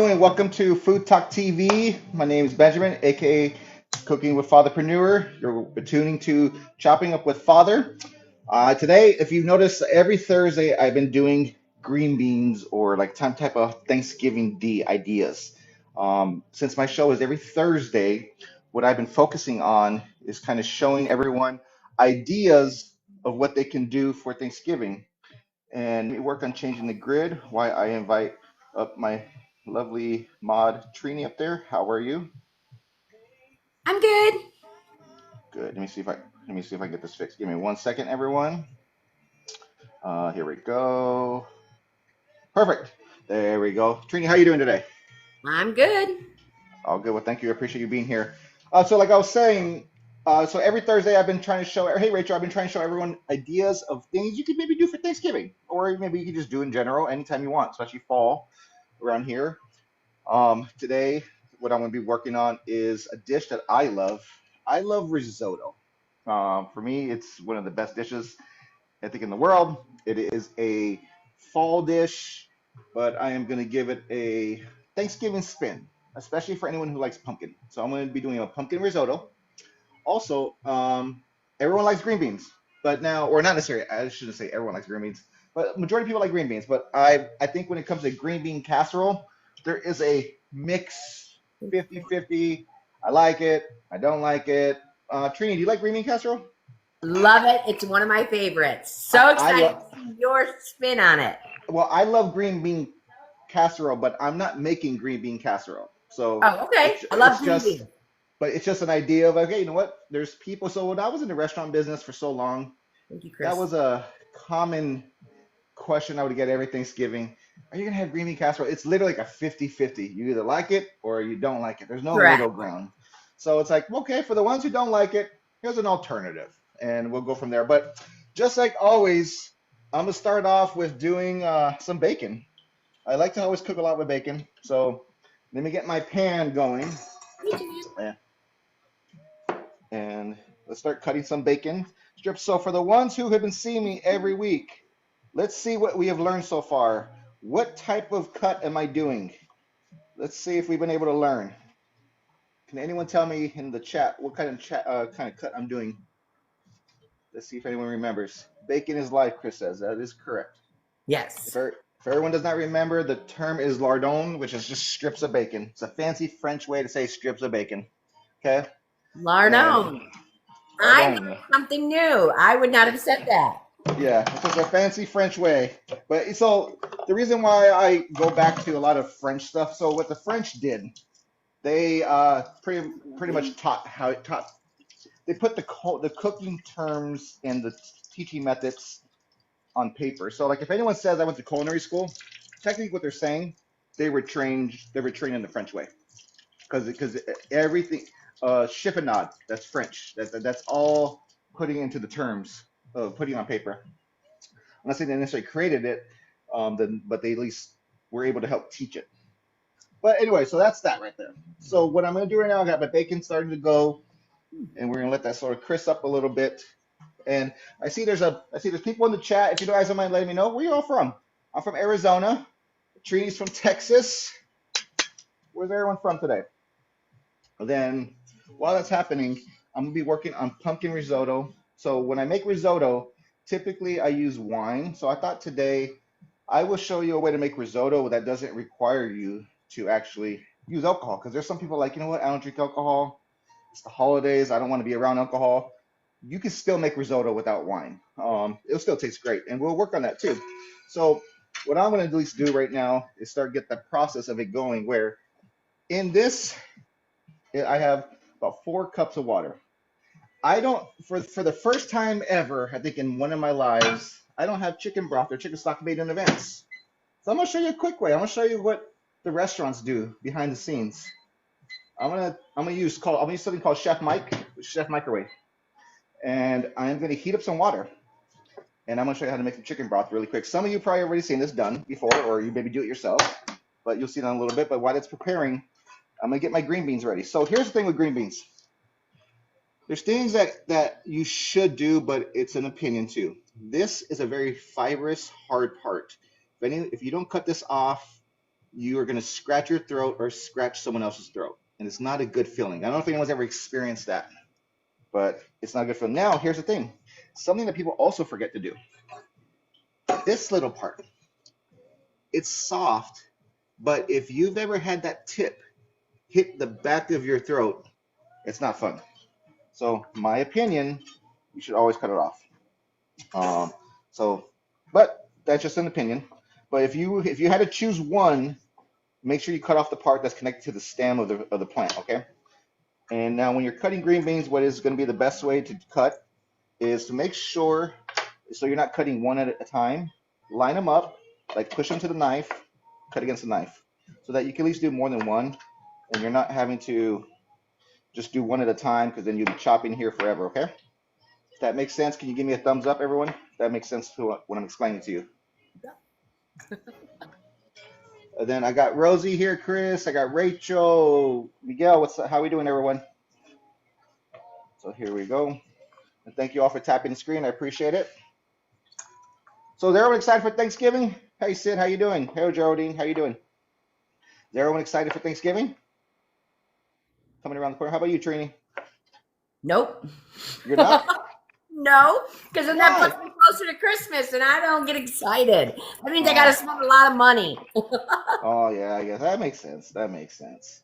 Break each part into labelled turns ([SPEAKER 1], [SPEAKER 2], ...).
[SPEAKER 1] doing? Welcome to FoodTok TV. My name is Benjamin, aka Cooking with Father Preneur. You're tuning to Chopping Up with Father. Today, if you notice, every Thursday I've been doing green beans or like some type of Thanksgiving D ideas. Since my show is every Thursday, what I've been focusing on is kind of showing everyone ideas of what they can do for Thanksgiving. And we work on changing the grid. Why I invite up my lovely mod Trini up there. How are you?
[SPEAKER 2] I'm good.
[SPEAKER 1] Good. Let me see if I get this fixed. Give me 1 second, everyone. Here we go. Perfect. There we go. Trini, how are you doing today?
[SPEAKER 2] I'm good.
[SPEAKER 1] All good. Well, thank you. I appreciate you being here. So like I was saying, so every Thursday I've been trying to show. Hey, Rachel, I've been trying to show everyone ideas of things you could maybe do for Thanksgiving, or maybe you could just do in general anytime you want, especially fall around here. Today, what I'm going to be working on is a dish that I love. I love risotto. For me, it's one of the best dishes I think in the world. It is a fall dish, but I am going to give it a Thanksgiving spin, especially for anyone who likes pumpkin. So I'm going to be doing a pumpkin risotto. Also, everyone likes green beans, but now, or not necessarily, I shouldn't say everyone likes green beans, but majority of people like green beans. But I think when it comes to green bean casserole, there is a mix 50-50. I like it. I don't like it. Trini, do you like green bean casserole?
[SPEAKER 2] Love it. It's one of my favorites.
[SPEAKER 1] I,
[SPEAKER 2] So
[SPEAKER 1] I
[SPEAKER 2] excited
[SPEAKER 1] love.
[SPEAKER 2] to see your spin on it.
[SPEAKER 1] Well, I love green bean casserole, but I'm not making green bean casserole. So
[SPEAKER 2] Oh, okay.
[SPEAKER 1] it's
[SPEAKER 2] I love
[SPEAKER 1] it's
[SPEAKER 2] green
[SPEAKER 1] just,
[SPEAKER 2] beans.
[SPEAKER 1] but it's just an idea of okay, you know what? There's people. So when I was in the restaurant business for so long,
[SPEAKER 2] Thank you,
[SPEAKER 1] that
[SPEAKER 2] Chris.
[SPEAKER 1] was a common question I would get every Thanksgiving. Are you gonna have green bean casserole? It's literally like a 50-50. You either like it or you don't like it. There's no middle
[SPEAKER 2] Correct.
[SPEAKER 1] ground. So it's like, okay, for the ones who don't like it, here's an alternative. And we'll go from there. But just like always, I'm gonna start off with doing some bacon. I like to always cook a lot with bacon. So let me get my pan going.
[SPEAKER 2] Me too.
[SPEAKER 1] Yeah, and let's start cutting some bacon strips. So for the ones who have been seeing me every week, let's see what we have learned so far. What type of cut am I doing? Let's see if we've been able to learn. Can anyone tell me in the chat what kind of cut I'm doing? Let's see if anyone remembers. Bacon is life, Chris says. That is correct. If,
[SPEAKER 2] Yes.
[SPEAKER 1] if everyone does not remember, the term is lardon, which is just strips of bacon. It's a fancy French way to say strips of bacon. Okay? And
[SPEAKER 2] Lardon. I learned
[SPEAKER 1] lardon.
[SPEAKER 2] something new. I would not have said that.
[SPEAKER 1] Yeah, it's just a fancy French way. But so the reason why I go back to a lot of French stuff, so what the French did, they pretty much taught they put the cooking terms and the teaching methods on paper. So like if anyone says I went to culinary school, technically what they're saying, they were trained in the French way. Because everything chiffonade, that's French. That's all putting into the terms of putting on paper. I'm not saying they necessarily created it, but they at least were able to help teach it. But anyway, so that's that right there. So what I'm going to do right now, I got my bacon starting to go, and we're going to let that sort of crisp up a little bit. And I see there's people in the chat. If you guys don't mind letting me know, where you all from? I'm from Arizona. Trini's from Texas. Where's everyone from today? Then while that's happening, I'm gonna be working on pumpkin risotto. So when I make risotto, typically I use wine. So I thought today I will show you a way to make risotto that doesn't require you to actually use alcohol. Because there's some people like, you know what, I don't drink alcohol. It's the holidays. I don't want to be around alcohol. You can still make risotto without wine. It'll still taste great, and we'll work on that too. So what I'm going to at least do right now is start get the process of it going. Where in this, I have about 4 cups of water. I don't for the first time ever, I think in one of my lives, I don't have chicken broth or chicken stock made in advance. So I'm gonna show you a quick way. I'm gonna show you what the restaurants do behind the scenes. I'm gonna use something called Chef Mike, Chef Microwave, and I'm gonna heat up some water, and I'm gonna show you how to make some chicken broth really quick. Some of you probably already seen this done before, or you maybe do it yourself, but you'll see it in a little bit. But while it's preparing, I'm gonna get my green beans ready. So here's the thing with green beans. There's things that you should do, but it's an opinion too. This is a very fibrous, hard part. If you don't cut this off, you are going to scratch your throat or scratch someone else's throat. And it's not a good feeling. I don't know if anyone's ever experienced that, but it's not a good feeling. Now, here's the thing. Something that people also forget to do. This little part, it's soft, but if you've ever had that tip hit the back of your throat, it's not fun. So, my opinion, you should always cut it off. Um, so, but that's just an opinion. But if you had to choose one, make sure you cut off the part that's connected to the stem of the plant. Okay. And now, when you're cutting green beans, what is going to be the best way to cut is to make sure so you're not cutting one at a time. Line them up, like push them to the knife, cut against the knife, so that you can at least do more than one, and you're not having to just do one at a time because then you'll be chopping here forever. Okay. If that makes sense, can you give me a thumbs up, everyone? If that makes sense to what I'm explaining to you. And then I got Rosie here, Chris. I got Rachel, Miguel. How we doing, everyone? So here we go. And thank you all for tapping the screen. I appreciate it. So is everyone excited for Thanksgiving? Hey, Sid, how you doing? Hey, Geraldine, how you doing? Is everyone excited for Thanksgiving? Coming around the corner. How about you, Trini?
[SPEAKER 2] Nope.
[SPEAKER 1] You're not?
[SPEAKER 2] No, because then that
[SPEAKER 1] Why?
[SPEAKER 2] puts me closer to Christmas, and I don't get excited. That means I got to spend a lot of money.
[SPEAKER 1] Oh, yeah, I guess that makes sense. That makes sense.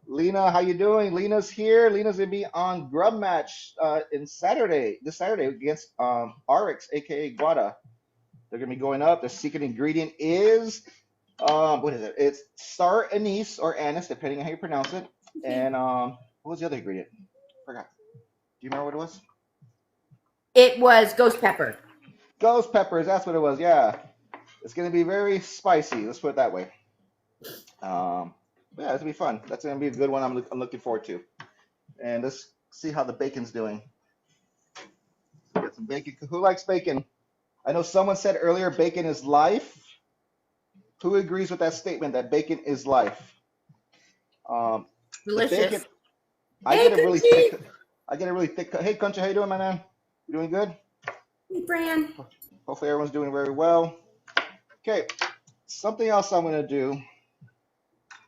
[SPEAKER 1] Lena, how you doing? Lena's here. Lena's gonna be on Grub Match this Saturday against RX, aka Guada. They're gonna be going up. The secret ingredient is what is it? It's star anise or anise, depending on how you pronounce it. And what was the other ingredient? Forgot. Do you remember what it was?
[SPEAKER 2] It was ghost pepper.
[SPEAKER 1] Ghost peppers. That's what it was. Yeah, it's gonna be very spicy. Let's put it that way. Yeah, it's gonna be fun. That's gonna be a good one. I'm looking forward to. And let's see how the bacon's doing. Get some bacon. Who likes bacon? I know someone said earlier bacon is life. Who agrees with that statement that bacon is life? The bacon.
[SPEAKER 2] Delicious.
[SPEAKER 1] I
[SPEAKER 2] Hey,
[SPEAKER 1] get a really
[SPEAKER 2] Coochie.
[SPEAKER 1] thick. I get a really thick. Hey, Country, how you doing, my man? You doing good?
[SPEAKER 2] Hey, Bran.
[SPEAKER 1] Hopefully everyone's doing very well. Okay. Something else I'm gonna do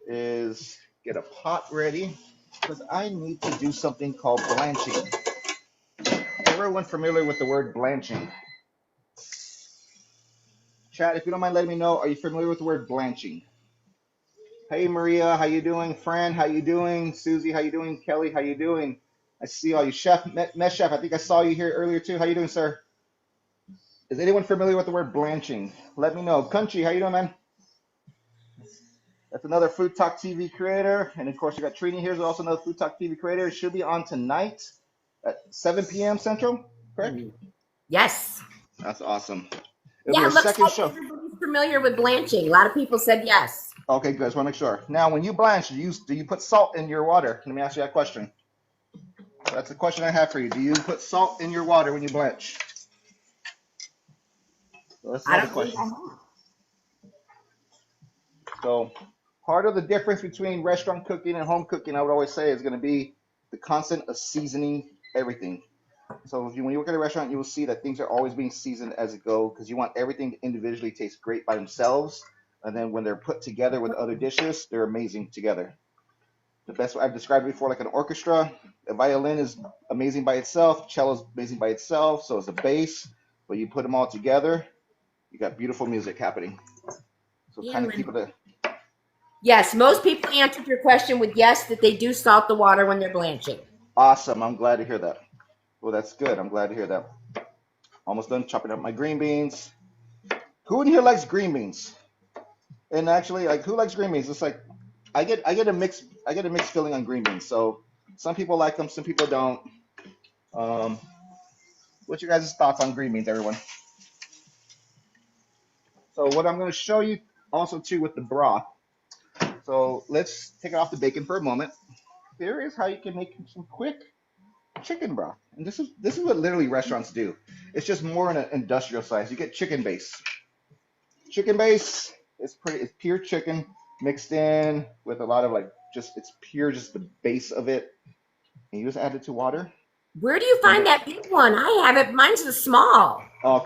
[SPEAKER 1] is get a pot ready because I need to do something called blanching. Everyone familiar with the word blanching? Chat, if you don't mind letting me know, are you familiar with the word blanching? Hey Maria, how you doing? Fran, how you doing? Susie, how you doing? Kelly, how you doing? I see all you. Chef, Mess Chef, I think I saw you here earlier too. How you doing, sir? Is anyone familiar with the word blanching? Let me know. Country, how you doing, man? That's another FoodTokTV creator. And of course, you got Trini here, who's also another FoodTokTV creator. It should be on tonight at 7 p.m. Central, correct?
[SPEAKER 2] Yes.
[SPEAKER 1] That's awesome. It'll
[SPEAKER 2] Yeah,
[SPEAKER 1] be
[SPEAKER 2] it
[SPEAKER 1] our
[SPEAKER 2] looks
[SPEAKER 1] second
[SPEAKER 2] like
[SPEAKER 1] show.
[SPEAKER 2] everybody's familiar with blanching. A lot of people said yes.
[SPEAKER 1] Okay, good. Just want to make sure. Now, when you blanch, do you put salt in your water? Let me ask you that question. That's the question I have for you. Do you put salt in your water when you blanch? So that's
[SPEAKER 2] I
[SPEAKER 1] another
[SPEAKER 2] don't believe
[SPEAKER 1] question.
[SPEAKER 2] I have.
[SPEAKER 1] So part of the difference between restaurant cooking and home cooking, I would always say, is going to be the constant of seasoning everything. So when you work at a restaurant, you will see that things are always being seasoned as it goes because you want everything to individually taste great by themselves. And then when they're put together with other dishes, they're amazing together. The best way I've described it before, like an orchestra, a violin is amazing by itself, cello is amazing by itself, so is a bass. But you put them all together, you got beautiful music happening. So kind of keep it.
[SPEAKER 2] Yes, most people answered your question with yes, that they do salt the water when they're blanching.
[SPEAKER 1] Awesome. I'm glad to hear that. Well, that's good. I'm glad to hear that. Almost done chopping up my green beans. Who in here likes green beans? And actually, like, who likes green beans? It's like I get a mixed feeling on green beans. So some people like them, some people don't. What's your guys' thoughts on green beans, everyone? So what I'm going to show you also too with the broth. So let's take it off the bacon for a moment. Here is how you can make some quick chicken broth. And this is what literally restaurants do. It's just more in an industrial size. You get chicken base. Chicken base is it's pure chicken mixed in with a lot of it's pure just the base of it. And you just add it to water.
[SPEAKER 2] Where do you find that big one? I have it. Mine's the small.
[SPEAKER 1] Oh,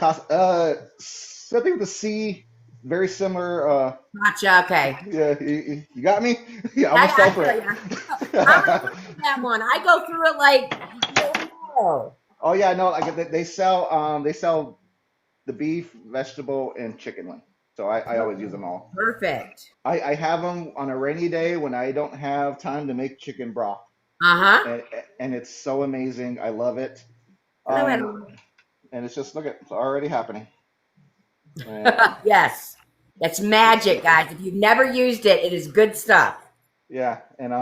[SPEAKER 1] something with a C. very similar.
[SPEAKER 2] Gotcha. Okay.
[SPEAKER 1] Yeah, you got me. Yeah, almost fell
[SPEAKER 2] I
[SPEAKER 1] for
[SPEAKER 2] feel
[SPEAKER 1] it.
[SPEAKER 2] you. I'm afraid of that one. I go through it like, no.
[SPEAKER 1] Oh yeah, no, like they sell the beef, vegetable, and chicken one. So I always use them all.
[SPEAKER 2] Perfect.
[SPEAKER 1] I have them on a rainy day when I don't have time to make chicken broth,
[SPEAKER 2] Uh-huh.
[SPEAKER 1] and and it's so amazing. I love it.
[SPEAKER 2] Hello,
[SPEAKER 1] Um,
[SPEAKER 2] hello.
[SPEAKER 1] and it's just look at it's already happening. And
[SPEAKER 2] Yes. That's magic, guys. If you've never used it, it is good stuff.
[SPEAKER 1] yeah, and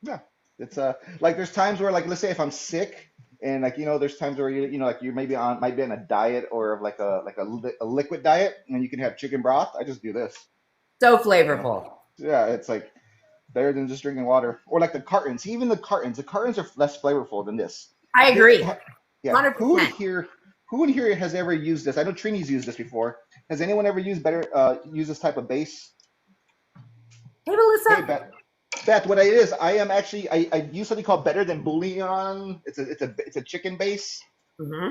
[SPEAKER 1] yeah, it's like there's times where like let's say if I'm sick and like there's times where you know like you maybe on might be on a diet or like a liquid diet and you can have chicken broth. I just do this.
[SPEAKER 2] So
[SPEAKER 1] You know?
[SPEAKER 2] flavorful.
[SPEAKER 1] Yeah, it's like better than just drinking water or like the cartons. Even the cartons are less flavorful than this.
[SPEAKER 2] I agree.
[SPEAKER 1] Yeah,
[SPEAKER 2] 100%.
[SPEAKER 1] who in here has ever used this? I know Trini's used this before. Has anyone ever used this type of base?
[SPEAKER 2] Hey,
[SPEAKER 1] Hey,
[SPEAKER 2] Melissa.
[SPEAKER 1] Beth, what it is, I am actually I use something called Better Than Bouillon. It's a chicken base.
[SPEAKER 2] Mm-hmm.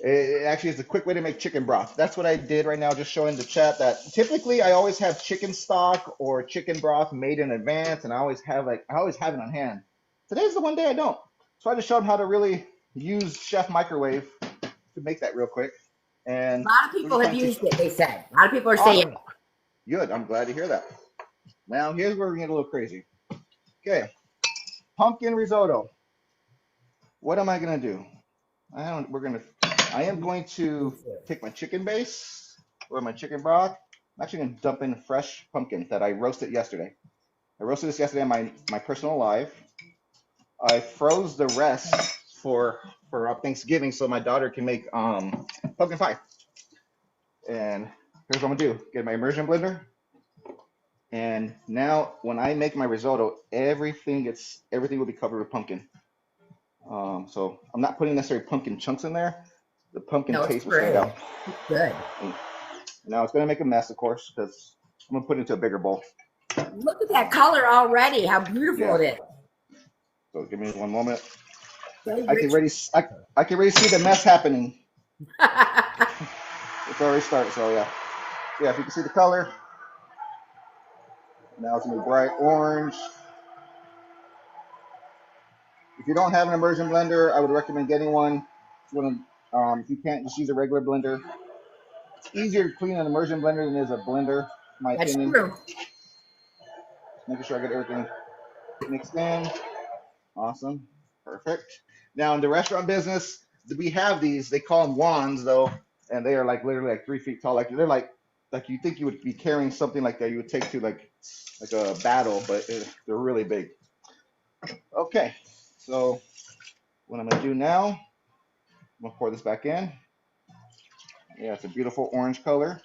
[SPEAKER 1] It actually is a quick way to make chicken broth. That's what I did right now, just showing the chat that typically I always have chicken stock or chicken broth made in advance, and I always have it on hand. Today's the one day I don't. So I just showed how to really use Chef Microwave to make that real quick.
[SPEAKER 2] A
[SPEAKER 1] And
[SPEAKER 2] lot of
[SPEAKER 1] we're
[SPEAKER 2] people
[SPEAKER 1] just
[SPEAKER 2] have
[SPEAKER 1] going to
[SPEAKER 2] used it, they said. A lot of people are saying
[SPEAKER 1] awesome.
[SPEAKER 2] it.
[SPEAKER 1] Good. I'm glad to hear that. Now here's where we get a little crazy. Okay, pumpkin risotto. What am I gonna do? I am going to take my chicken base or my chicken broth. I'm actually gonna dump in fresh pumpkin that I roasted yesterday. I roasted this yesterday on my personal live. I froze the rest for Thanksgiving so my daughter can make pumpkin pie. And here's what I'm gonna do: get my immersion blender. And now when I make my risotto, everything will be covered with pumpkin. So I'm not putting necessarily pumpkin chunks in there. The pumpkin
[SPEAKER 2] No, it's
[SPEAKER 1] taste will stand
[SPEAKER 2] true.
[SPEAKER 1] out.
[SPEAKER 2] It's good.
[SPEAKER 1] And now it's going to make a mess, of course, because I'm going to put it into a bigger bowl.
[SPEAKER 2] Look at that color already. How beautiful
[SPEAKER 1] Yeah.
[SPEAKER 2] it is.
[SPEAKER 1] So give me one moment.
[SPEAKER 2] So
[SPEAKER 1] I can
[SPEAKER 2] rich.
[SPEAKER 1] already I can already see the mess happening. It's already started. So yeah, yeah. If you can see the color, now it's going to be bright orange. If you don't have an immersion blender, I would recommend getting one. If you can't, just use a regular blender. It's easier to clean an immersion blender than it is a blender, in my
[SPEAKER 2] That's
[SPEAKER 1] opinion.
[SPEAKER 2] true.
[SPEAKER 1] Making sure I get everything mixed in. Awesome. Perfect. Now in the restaurant business, we have these, they call them wands though, and they are like literally like 3 feet tall. Like they're like you think you would be carrying something like that you would take to like a battle, but they're really big. Okay. So what I'm gonna do now, I'm gonna pour this back in. Yeah, it's a beautiful orange color.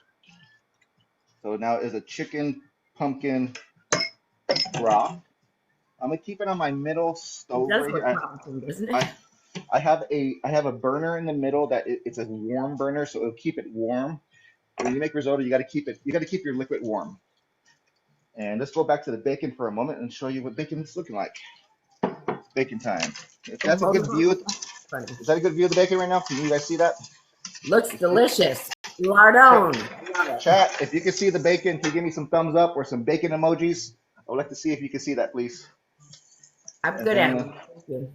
[SPEAKER 1] So now is a chicken pumpkin broth. I'm gonna keep it on my middle
[SPEAKER 2] It
[SPEAKER 1] stove
[SPEAKER 2] does
[SPEAKER 1] right
[SPEAKER 2] look
[SPEAKER 1] here.
[SPEAKER 2] promising, doesn't it?
[SPEAKER 1] I I have a burner in the middle that it's a warm burner, so it'll keep it warm. When you make risotto, you got to keep your liquid warm. And let's go back to the bacon for a moment and show you what bacon is looking like. Bacon time. If that's a
[SPEAKER 2] Hold
[SPEAKER 1] good
[SPEAKER 2] on,
[SPEAKER 1] view,
[SPEAKER 2] hold on. Funny.
[SPEAKER 1] is that a good view of the bacon right now? Can you guys see that?
[SPEAKER 2] Looks delicious.
[SPEAKER 1] Chat,
[SPEAKER 2] Lardone. Love it.
[SPEAKER 1] chat. If you can see the bacon, can you give me some thumbs up or some bacon emojis? I would like to see if you can see that, please.
[SPEAKER 2] I'm
[SPEAKER 1] And
[SPEAKER 2] good at
[SPEAKER 1] then,
[SPEAKER 2] it. Thank you.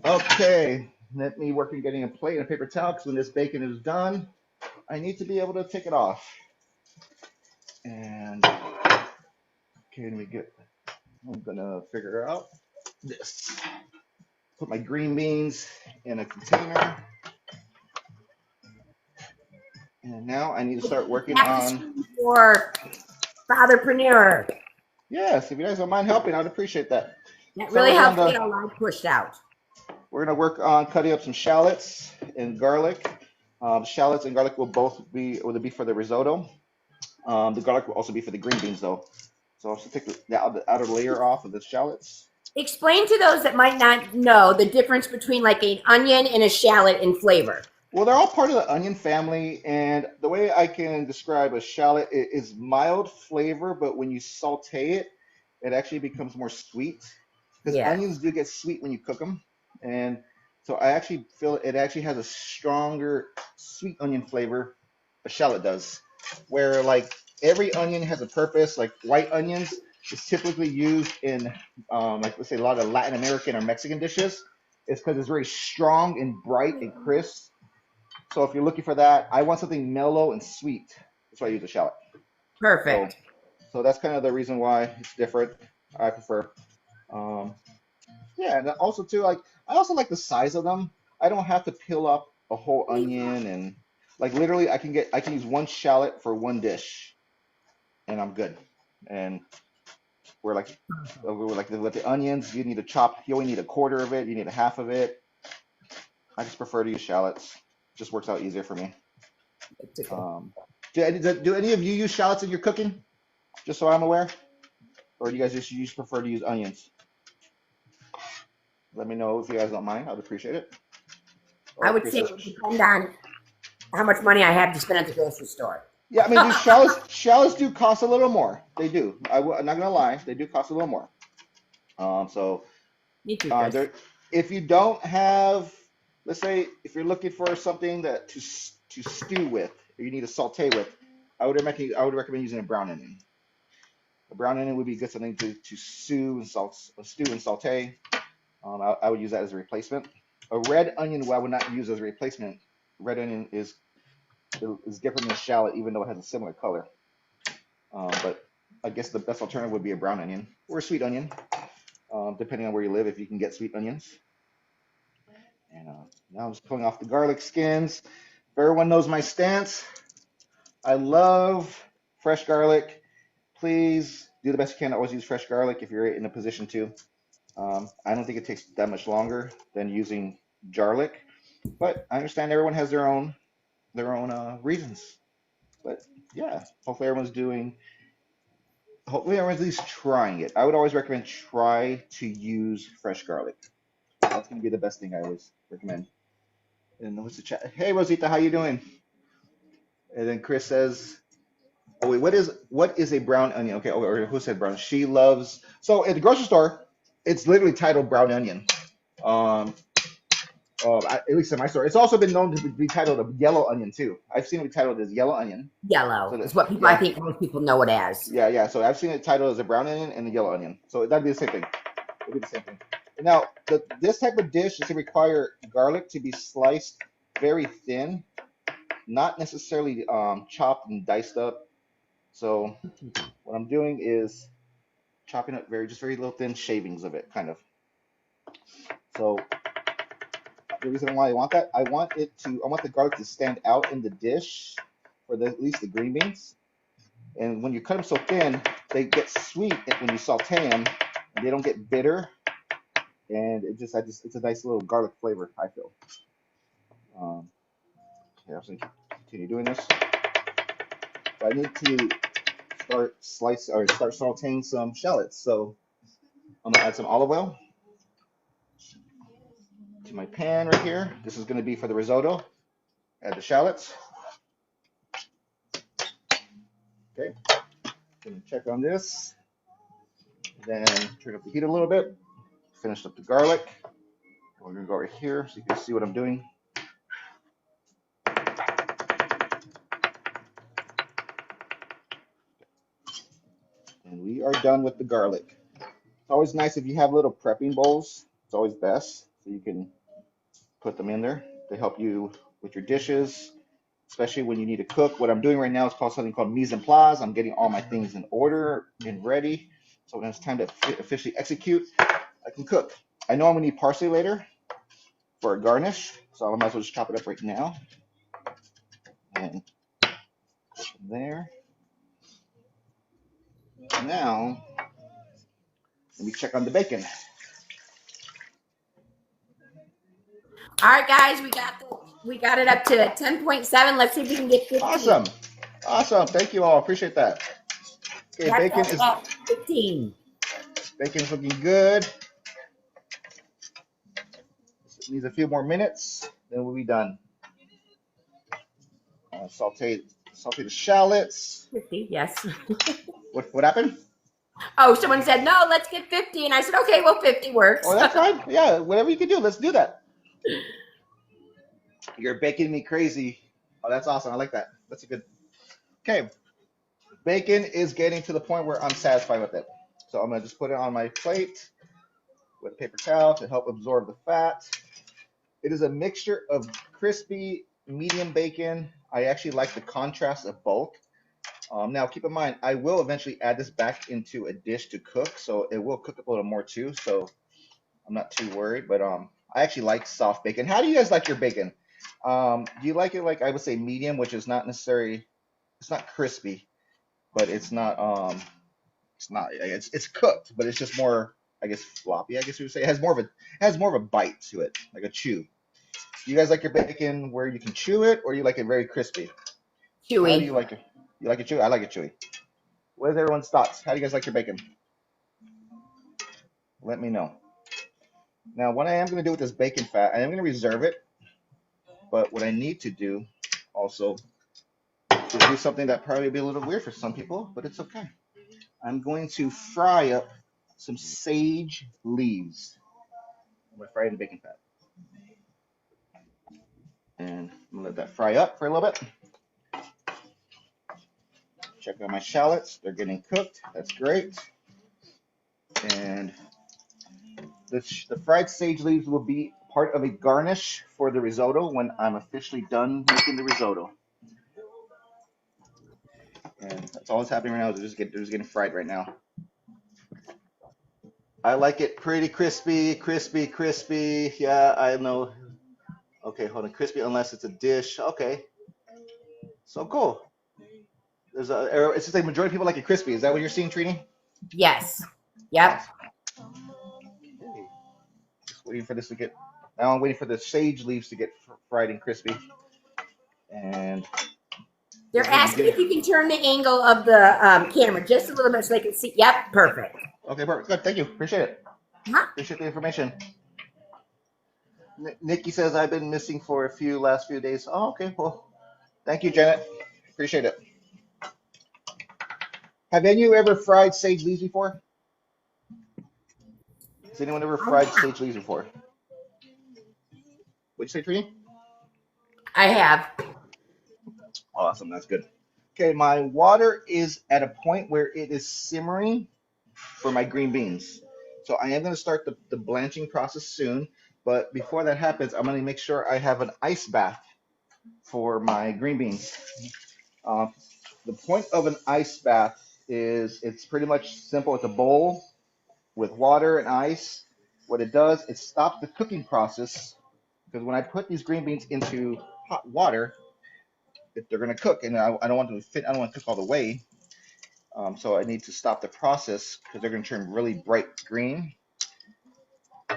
[SPEAKER 1] okay, let me work on getting a plate and a paper towel because when this bacon is done, I need to be able to take it off. And okay, let me get. I'm gonna figure out this. Put my green beans in a container, and now I need to start working
[SPEAKER 2] Back to
[SPEAKER 1] on.
[SPEAKER 2] school for Father Preneur.
[SPEAKER 1] Yes, if you guys don't mind helping, I'd appreciate that.
[SPEAKER 2] That
[SPEAKER 1] Start
[SPEAKER 2] really
[SPEAKER 1] working on
[SPEAKER 2] helps get
[SPEAKER 1] the.
[SPEAKER 2] our life pushed out.
[SPEAKER 1] We're gonna work on cutting up some shallots and garlic. Shallots and garlic will be for the risotto. The garlic will also be for the green beans though. So I'll just take the outer layer off of the shallots.
[SPEAKER 2] Explain to those that might not know the difference between like an onion and a shallot in flavor.
[SPEAKER 1] Well, they're all part of the onion family, and the way I can describe a shallot is mild flavor, but when you saute it, it actually becomes more sweet. Because
[SPEAKER 2] Yeah.
[SPEAKER 1] onions do get sweet when you cook them, and so I actually feel it actually has a stronger sweet onion flavor. A shallot does. where like every onion has a purpose. Like white onions is typically used in like let's say a lot of Latin American or Mexican dishes. It's because it's very strong and bright and crisp. So if you're looking for that, I want something mellow and sweet. That's why I use a shallot. So
[SPEAKER 2] Perfect.
[SPEAKER 1] so that's kind of the reason why it's different. I prefer. Um, yeah, and also too, like I also like the size of them. I don't have to peel up a whole onion and like literally I can use one shallot for one dish and I'm good. And we're like with the onions, you need to chop. You only need a quarter of it. You need a half of it. I just prefer to use shallots. Just works out easier for me. Um, do any of you use shallots in your cooking? Just so I'm aware, or do you guys just prefer to use onions? Let me know if you guys don't mind. I'd appreciate it.
[SPEAKER 2] I
[SPEAKER 1] Or
[SPEAKER 2] would
[SPEAKER 1] Chris
[SPEAKER 2] say
[SPEAKER 1] is.
[SPEAKER 2] it would depend on how much money I have to spend at the grocery store.
[SPEAKER 1] Yeah, I mean, these shallots do cost a little more. They do. I'm not gonna lie, they do cost a little more. So
[SPEAKER 2] Me too, Chris.
[SPEAKER 1] there, if you don't have, let's say, if you're looking for something that to stew with, or you need to saute with, I would recommend using a brown onion. A brown onion would be good something to stew and saute. I would use that as a replacement. A red onion, I would not use as a replacement. Red onion is different than shallot, even though it has a similar color. But I guess the best alternative would be a brown onion or a sweet onion, depending on where you live, if you can get sweet onions. And now I'm just pulling off the garlic skins. If everyone knows my stance, I love fresh garlic. Please do the best you can to always use fresh garlic if you're in a position to. I don't think it takes that much longer than using garlic, but I understand everyone has their own reasons. But yeah, hopefully everyone's at least trying it. I would always recommend try to use fresh garlic. That's gonna be the best thing I always recommend. And what's the chat? Hey Rosita, how you doing? And then Chris says, "Oh wait, what is a brown onion?" Okay, or who said brown? She loves. So at the grocery store, it's literally titled brown onion. Um, at least in my store, it's also been known to be titled a yellow onion too. I've seen it be titled as yellow onion. So
[SPEAKER 2] Yellow
[SPEAKER 1] that
[SPEAKER 2] is what people I
[SPEAKER 1] yeah,
[SPEAKER 2] think most people know it as.
[SPEAKER 1] yeah. So I've seen it titled as a brown onion and a yellow onion. So that'd be the same thing. It'd be the same thing. Now, this type of dish is to require garlic to be sliced very thin, not necessarily chopped and diced up. So what I'm doing is chopping up just very little thin shavings of it, kind of. So the reason why I want that, I want the garlic to stand out in the dish for at least the green beans. And when you cut them so thin, they get sweet when you saute them, and they don't get bitter. And it's a nice little garlic flavor, I feel. Okay, I'm just gonna continue doing this. So I need to start sauteing some shallots. So I'm gonna add some olive oil to my pan right here. This is gonna be for the risotto. Add the shallots. Okay, gonna check on this. Then turn up the heat a little bit. Finish up the garlic. We're gonna go right here so you can see what I'm doing. And we are done with the garlic. It's always nice if you have little prepping bowls. It's always best so you can put them in there. They help you with your dishes, especially when you need to cook. What I'm doing right now is called something called mise en place. I'm getting all my things in order and ready. So when it's time to officially execute, I can cook. I know I'm gonna need parsley later for a garnish, so I might as well just chop it up right now. And there. Now, let me check on the bacon.
[SPEAKER 2] All right, guys, we got it up to 10.7. Let's see if we can get 15.
[SPEAKER 1] Awesome. Awesome. Thank you all. Appreciate that. Okay,
[SPEAKER 2] That's at 15.
[SPEAKER 1] bacon's looking good. It needs a few more minutes, then we'll be done. Saute the shallots.
[SPEAKER 2] 50, yes.
[SPEAKER 1] What happened?
[SPEAKER 2] Oh, someone said, no, let's get 50. And I said, okay, well, 50 works.
[SPEAKER 1] Oh, that's fine. Yeah, whatever you can do, let's do that. You're baking me crazy. Oh, that's awesome. I like that. That's a good. Okay, bacon is getting to the point where I'm satisfied with it. So I'm gonna just put it on my plate with a paper towel to help absorb the fat. It is a mixture of crispy, medium bacon. I actually like the contrast of both. Now, keep in mind, I will eventually add this back into a dish to cook, so it will cook up a little more too. So I'm not too worried. But I actually like soft bacon. How do you guys like your bacon? Do you like it like I would say medium, which is not necessarily it's not crispy, but it's cooked, but it's just more I guess floppy. I guess you would say it has more of a bite to it, like a chew. You guys like your bacon where you can chew it, or you like it very crispy? How do
[SPEAKER 2] Chewy.
[SPEAKER 1] you like it? You like it chewy? I like it chewy. What is everyone's thoughts? How do you guys like your bacon? Let me know. Now, what I am going to do with this bacon fat, I am going to reserve it, but what I need to do also is do something that probably be a little weird for some people, but it's okay. I'm going to fry up some sage leaves. I'm going to fry in the bacon fat. And I'm going to let that fry up for a little bit. Check out my shallots. They're getting cooked. That's great. And the fried sage leaves will be part of a garnish for the risotto when I'm officially done making the risotto. And that's all that's happening right now. They're just getting fried right now. I like it pretty crispy, crispy, crispy. Yeah, I know. Okay, hold on. Crispy unless it's a dish. Okay, so cool. It's just like majority of people like it crispy. Is that what you're seeing, Trini?
[SPEAKER 2] Yes. Yep.
[SPEAKER 1] Awesome. Okay. Just waiting for this to get. Now I'm waiting for the sage leaves to get fried and crispy. And
[SPEAKER 2] They're
[SPEAKER 1] this is
[SPEAKER 2] asking
[SPEAKER 1] getting.
[SPEAKER 2] if you can turn the angle of the camera just a little bit so they can see. Yep, perfect.
[SPEAKER 1] Okay, perfect. Good. Thank you. Appreciate it.
[SPEAKER 2] Huh?
[SPEAKER 1] Appreciate the information. Nikki says I've been missing for last few days. Oh, okay. Well, thank you, Janet. Appreciate it. Have any of you ever fried sage leaves before? Has anyone ever fried sage leaves before? What'd you say, Trini?
[SPEAKER 2] I have.
[SPEAKER 1] Awesome. That's good. Okay, my water is at a point where it is simmering for my green beans. So I am going to start the blanching process soon. But before that happens, I'm going to make sure I have an ice bath for my green beans. Uh, the point of an ice bath is it's pretty much simple. It's a bowl with water and ice. What it does, it stops the cooking process because when I put these green beans into hot water, if they're going to cook, and I don't want them to fit, I don't want to cook all the way. So I need to stop the process because they're going to turn really bright green.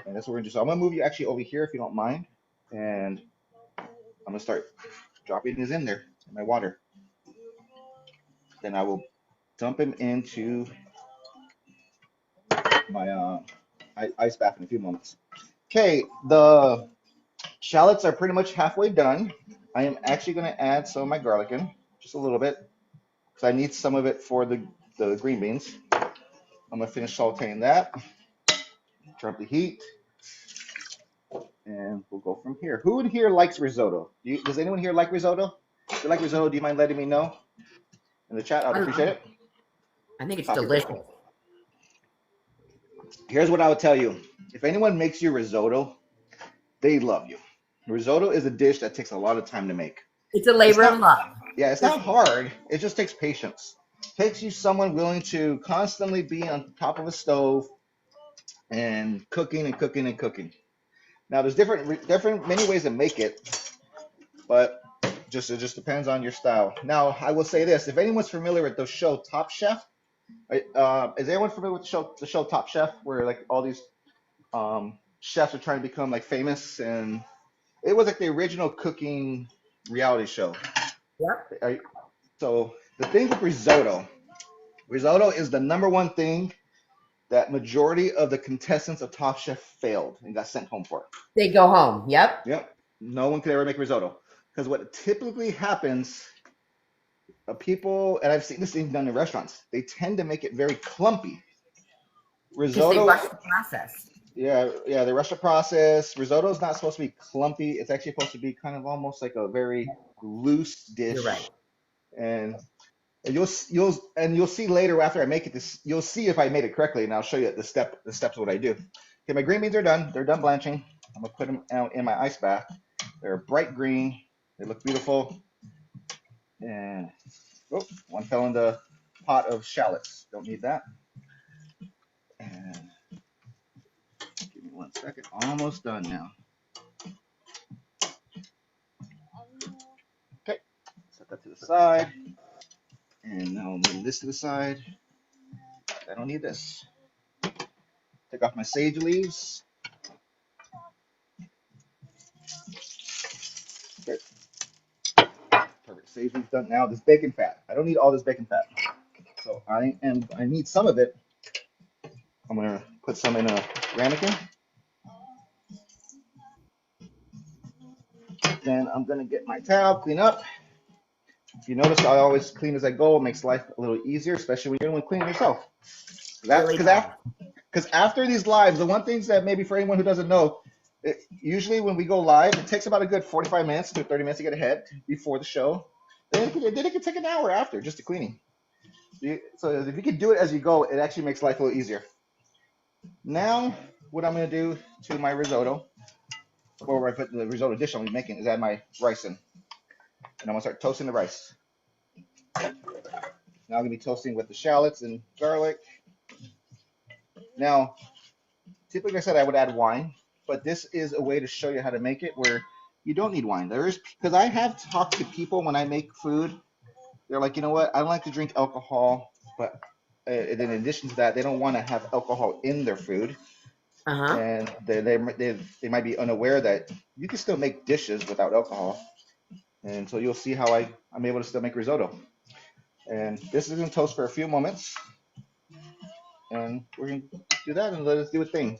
[SPEAKER 1] And that's what we're going to do. So I'm going to move you actually over here if you don't mind. And I'm going to start dropping these in there in my water. Then I will dump them into my ice bath in a few moments. Okay, the shallots are pretty much halfway done. I am actually going to add some of my garlic in, just a little bit, because I need some of it for the green beans. I'm going to finish sauteing that, turn up the heat, and we'll go from here. Who in here likes risotto? Does anyone here like risotto? If you like risotto, do you mind letting me know in the chat? I'd appreciate it.
[SPEAKER 2] I think it's
[SPEAKER 1] Top your
[SPEAKER 2] delicious.
[SPEAKER 1] Here's what I would tell you. If anyone makes you risotto, they love you. Risotto is a dish that takes a lot of time to make.
[SPEAKER 2] It's a
[SPEAKER 1] It's
[SPEAKER 2] labor of
[SPEAKER 1] not,
[SPEAKER 2] love.
[SPEAKER 1] yeah, it's not hard. It just takes patience. It takes you someone willing to constantly be on top of a stove and cooking and cooking and cooking. Now, there's different many ways to make it, but it just depends on your style. Now, I will say this: if anyone's familiar with the show Top Chef, is anyone familiar with the show Top Chef, where like all these chefs are trying to become like famous, and it was like the original cooking reality show.
[SPEAKER 2] Yep.
[SPEAKER 1] So the thing with risotto is the number one thing that majority of the contestants of Top Chef failed and got sent home for.
[SPEAKER 2] They go home. Yep.
[SPEAKER 1] Yep, no one could ever make risotto because what typically happens, people, and I've seen this thing done in restaurants, they tend to make it very clumpy.
[SPEAKER 2] Because they
[SPEAKER 1] Risotto,
[SPEAKER 2] rush the process.
[SPEAKER 1] yeah, they rush the process. Risotto is not supposed to be clumpy. It's actually supposed to be kind of almost like a very loose
[SPEAKER 2] You're right.
[SPEAKER 1] dish. And You'll see later after I make it this, you'll see if I made it correctly, and I'll show you the steps of what I do. Okay, my green beans are done. They're done blanching. I'm gonna put them out in my ice bath. They're bright green. They look beautiful. And oh, one fell in the pot of shallots. Don't need that. And give me 1 second. Almost done now. Okay, set that to the side. And now I'll move this to the side. I don't need this. Take off my sage leaves. Okay, perfect. Sage leaves done. Now this bacon fat. I don't need all this bacon fat. So I need some of it. I'm gonna put some in a ramekin. Then I'm gonna get my towel, clean up. If you notice, I always clean as I go. It makes life a little easier, especially when you're doing cleaning yourself. Because after these lives, the one things that maybe for anyone who doesn't know, usually when we go live, it takes about a good 45 minutes to 30 minutes to get ahead before the show. Then it can take an hour after just to cleaning. So if you can do it as you go, it actually makes life a little easier. Now, what I'm going to do to my risotto, or I put the risotto dish I'm going to be making, is add my rice in. And I'm going to start toasting the rice. Now I'm going to be toasting with the shallots and garlic. Now, typically, like I said, I would add wine, but this is a way to show you how to make it where you don't need wine. Because I have talked to people when I make food. They're like, you know what? I don't like to drink alcohol, but in addition to that, they don't want to have alcohol in their food. And they might be unaware that you can still make dishes without alcohol. And so you'll see how I'm able to still make risotto. And this is going to toast for a few moments. And we're going to do that and let us do a thing.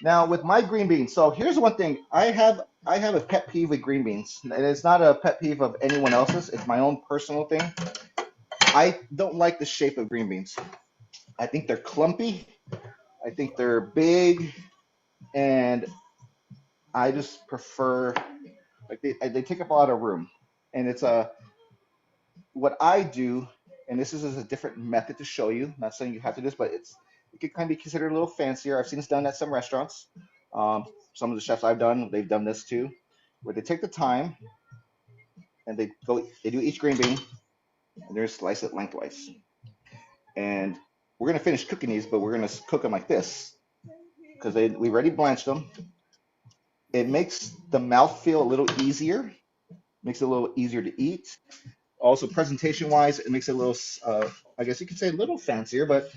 [SPEAKER 1] Now with my green beans, so here's one thing. I have a pet peeve with green beans. And it's not a pet peeve of anyone else's. It's my own personal thing. I don't like the shape of green beans. I think they're clumpy. I think they're big. And I just prefer, like they take up a lot of room. And it's what I do, and this is a different method to show you. I'm not saying you have to do this, but it can kind of be considered a little fancier. I've seen this done at some restaurants. Some of the chefs I've done, they've done this too, where they take the time and they do each green bean and they slice it lengthwise. And we're gonna finish cooking these, but we're gonna cook them like this because we already blanched them. It makes the mouth feel a little easier, makes it a little easier to eat. Also, presentation-wise, it makes it a little, I guess you could say a little fancier, but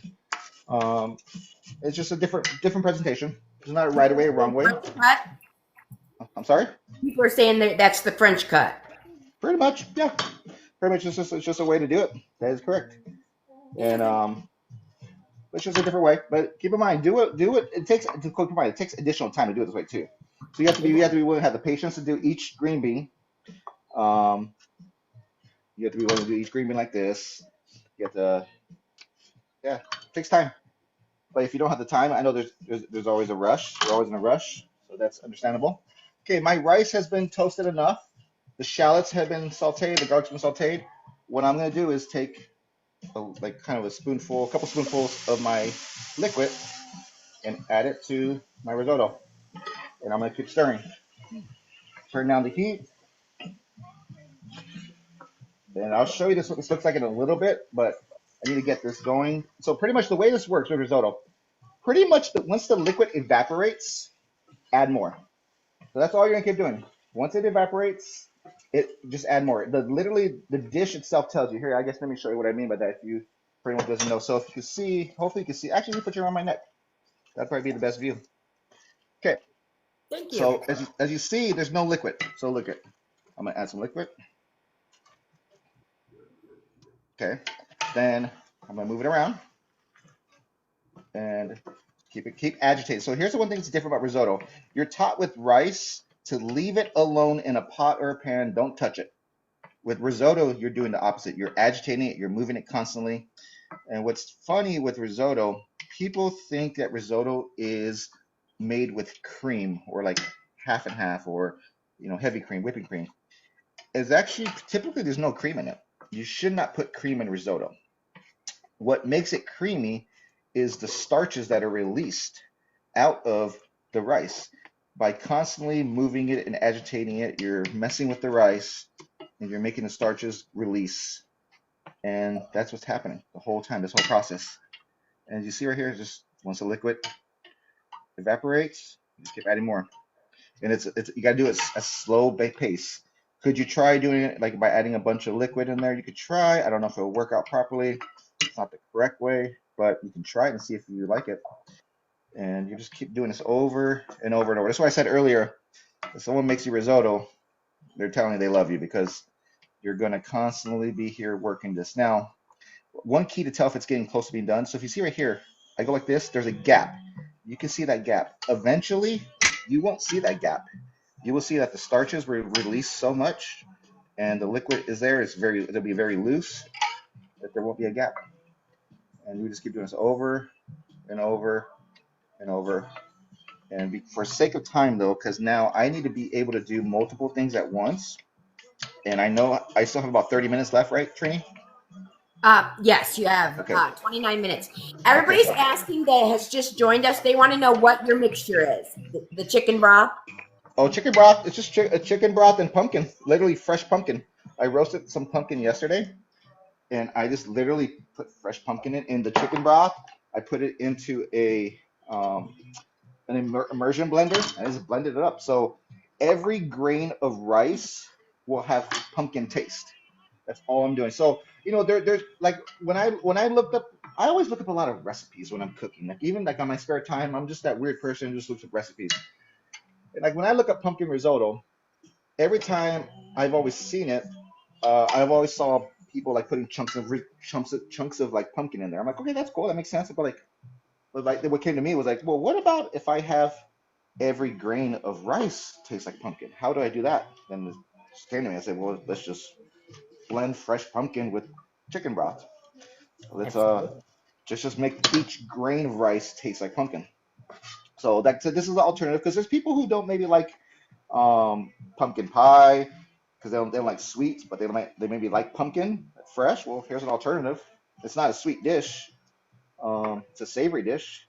[SPEAKER 1] it's just a different presentation. It's not a right way or wrong way. I'm sorry?
[SPEAKER 2] People are saying that that's the French cut.
[SPEAKER 1] Pretty much, yeah. Pretty much, it's just a way to do it. That is correct. And it's just a different way. But keep in mind, do it. It takes additional time to do it this way too. So you have to be willing to have the patience to do each green bean. You have to be willing to do each green bean like this. You have to, yeah, it takes time. But if you don't have the time, I know there's always a rush. You're always in a rush, so that's understandable. Okay, my rice has been toasted enough. The shallots have been sauteed. The garlic's been sauteed. What I'm going to do is take kind of a couple spoonfuls of my liquid and add it to my risotto. And I'm going to keep stirring. Turn down the heat. And I'll show you what this looks like in a little bit, but I need to get this going. So pretty much the way this works with risotto, pretty much once the liquid evaporates, add more. So that's all you're gonna keep doing. Once it evaporates, just add more. Literally the dish itself tells you. Here, I guess let me show you what I mean by that. For anyone who doesn't know. So if you can see, hopefully you can see. Actually, let me put you around my neck. That'd probably be the best view. Okay.
[SPEAKER 2] Thank you.
[SPEAKER 1] So as you see, there's no liquid. So look at. I'm gonna add some liquid. Okay, then I'm gonna move it around and keep agitating. So here's the one thing that's different about risotto. You're taught with rice to leave it alone in a pot or a pan. Don't touch it. With risotto, you're doing the opposite. You're agitating it. You're moving it constantly. And what's funny with risotto, people think that risotto is made with cream or like half and half or heavy cream, whipping cream. It's actually typically there's no cream in it. you should not put cream in risotto. What makes it creamy is the starches that are released out of the rice. By constantly moving it and agitating it, you're messing with the rice and you're making the starches release. And that's what's happening the whole time, this whole process. And you see right here, just once the liquid evaporates, you just keep adding more. And it's you gotta do it a slow pace. Could you try doing it like by adding a bunch of liquid in there? You could try. I don't know if it'll work out properly. It's not the correct way, but you can try it and see if you like it. And you just keep doing this over and over and over. That's why I said earlier, if someone makes you risotto, they're telling you they love you because you're gonna constantly be here working this. Now, one key to tell if it's getting close to being done. So if you see right here, I go like this, there's a gap. You can see that gap. Eventually, you won't see that gap. You will see that the starches were released so much and the liquid is there. It'll be very loose that there won't be a gap. And you just keep doing this over and over and over. And for sake of time though, because now I need to be able to do multiple things at once. And I know I still have about 30 minutes left, right, Trini?
[SPEAKER 2] Yes, you have
[SPEAKER 1] Okay.
[SPEAKER 2] 29 minutes.
[SPEAKER 1] Okay.
[SPEAKER 2] Everybody's asking that has just joined us. They want to know what your mixture is. The chicken broth.
[SPEAKER 1] Oh, chicken broth. It's just chicken broth and pumpkin. Literally fresh pumpkin. I roasted some pumpkin yesterday, and I just literally put fresh pumpkin in the chicken broth. I put it into um, an immersion blender. And I just blended it up. So every grain of rice will have pumpkin taste. That's all I'm doing. So there's like when I looked up, I always look up a lot of recipes when I'm cooking. Like even like on my spare time, I'm just that weird person who just looks up recipes. And like when I look up pumpkin risotto, every time I've always seen it, I've always saw people like putting chunks of like pumpkin in there. I'm like, okay, that's cool, that makes sense. But like what came to me was like, well, what about if I have every grain of rice taste like pumpkin? How do I do that? Then it came to me. I said, well, let's just blend fresh pumpkin with chicken broth. Let's
[SPEAKER 2] Absolutely.
[SPEAKER 1] just make each grain of rice taste like pumpkin. So this is the alternative because there's people who don't maybe like pumpkin pie because they don't like sweets, but they maybe like pumpkin fresh. Well, here's an alternative. It's not a sweet dish. It's a savory dish.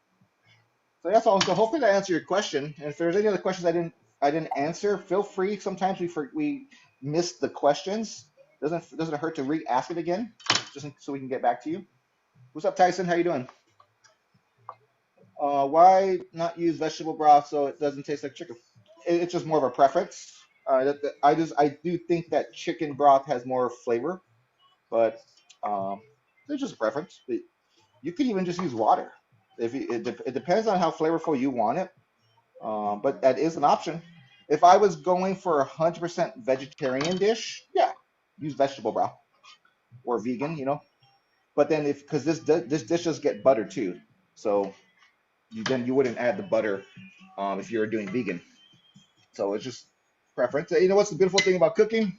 [SPEAKER 1] So that's all. So hopefully that answered your question. And if there's any other questions I didn't answer, feel free. Sometimes we miss the questions. Doesn't it hurt to re-ask it again, just so we can get back to you. What's up, Tyson? How you doing? Why not use vegetable broth so it doesn't taste like chicken? It's just more of a preference. I do think that chicken broth has more flavor, but um, it's just a preference. You could even just use water. It depends on how flavorful you want it, but that is an option. If I was going for 100% vegetarian dish, yeah, use vegetable broth or vegan. But then because this dish does get butter too, so then you wouldn't add the butter if you were doing vegan. So it's just preference. You know what's the beautiful thing about cooking?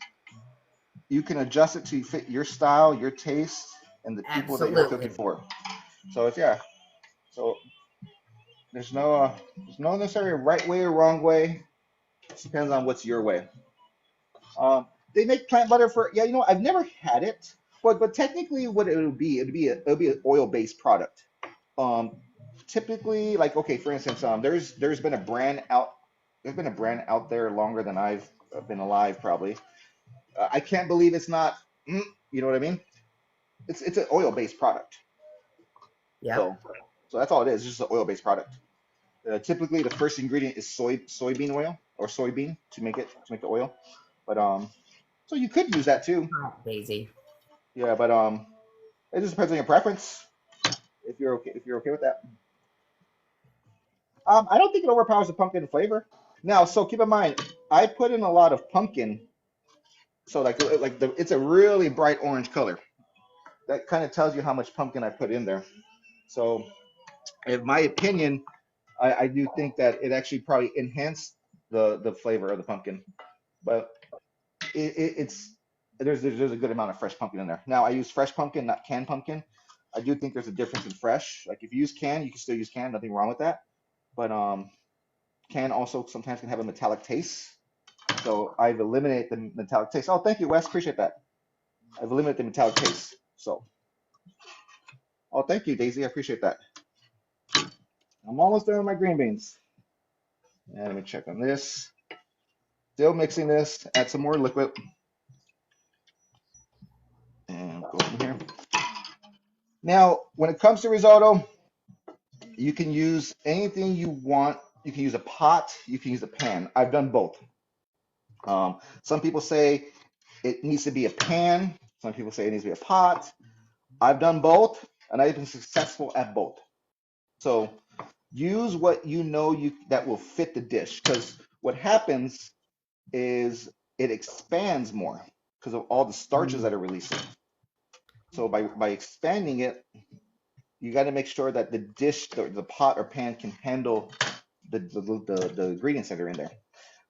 [SPEAKER 1] You can adjust it to fit your style, your taste, and the people that you're cooking
[SPEAKER 2] Absolutely.
[SPEAKER 1] for. So it's yeah. So there's no necessarily right way or wrong way. It depends on what's your way. Um, they make plant butter for yeah. I've never had it, but technically, what it would be an oil based product. Um, Typically, like okay, for instance, there's been a brand out there longer than I've been alive, probably. I can't believe it's not. You know what I mean? It's an oil based product.
[SPEAKER 2] Yep.
[SPEAKER 1] So that's all it is. It's just an oil based product. Typically, the first ingredient is soybean oil or soybean to make the oil. But so you could use that too.
[SPEAKER 2] Hot Daisy.
[SPEAKER 1] Yeah, but it just depends on your preference. If you're okay with that. I don't think it overpowers the pumpkin flavor. Now, so keep in mind, I put in a lot of pumpkin, so it's a really bright orange color. That kind of tells you how much pumpkin I put in there. So, in my opinion, I do think that it actually probably enhanced the flavor of the pumpkin. But it's there's a good amount of fresh pumpkin in there. Now I use fresh pumpkin, not canned pumpkin. I do think there's a difference in fresh. Like if you use canned, you can still use canned, nothing wrong with that. But can also sometimes can have a metallic taste. So I've eliminated the metallic taste. Oh, thank you, Wes. Appreciate that. I've eliminated the metallic taste. So, oh, thank you, Daisy. I appreciate that. I'm almost done with my green beans. And let me check on this. Still mixing this. Add some more liquid. And go in here. Now, when it comes to risotto, you can use anything you want. You can use a pot. You can use a pan. I've done both. Some people say it needs to be a pan. Some people say it needs to be a pot. I've done both, and I've been successful at both. So use what you know that will fit the dish, because what happens is it expands more because of all the starches that are releasing. So by expanding it, you got to make sure that the dish, the pot or pan, can handle the ingredients that are in there.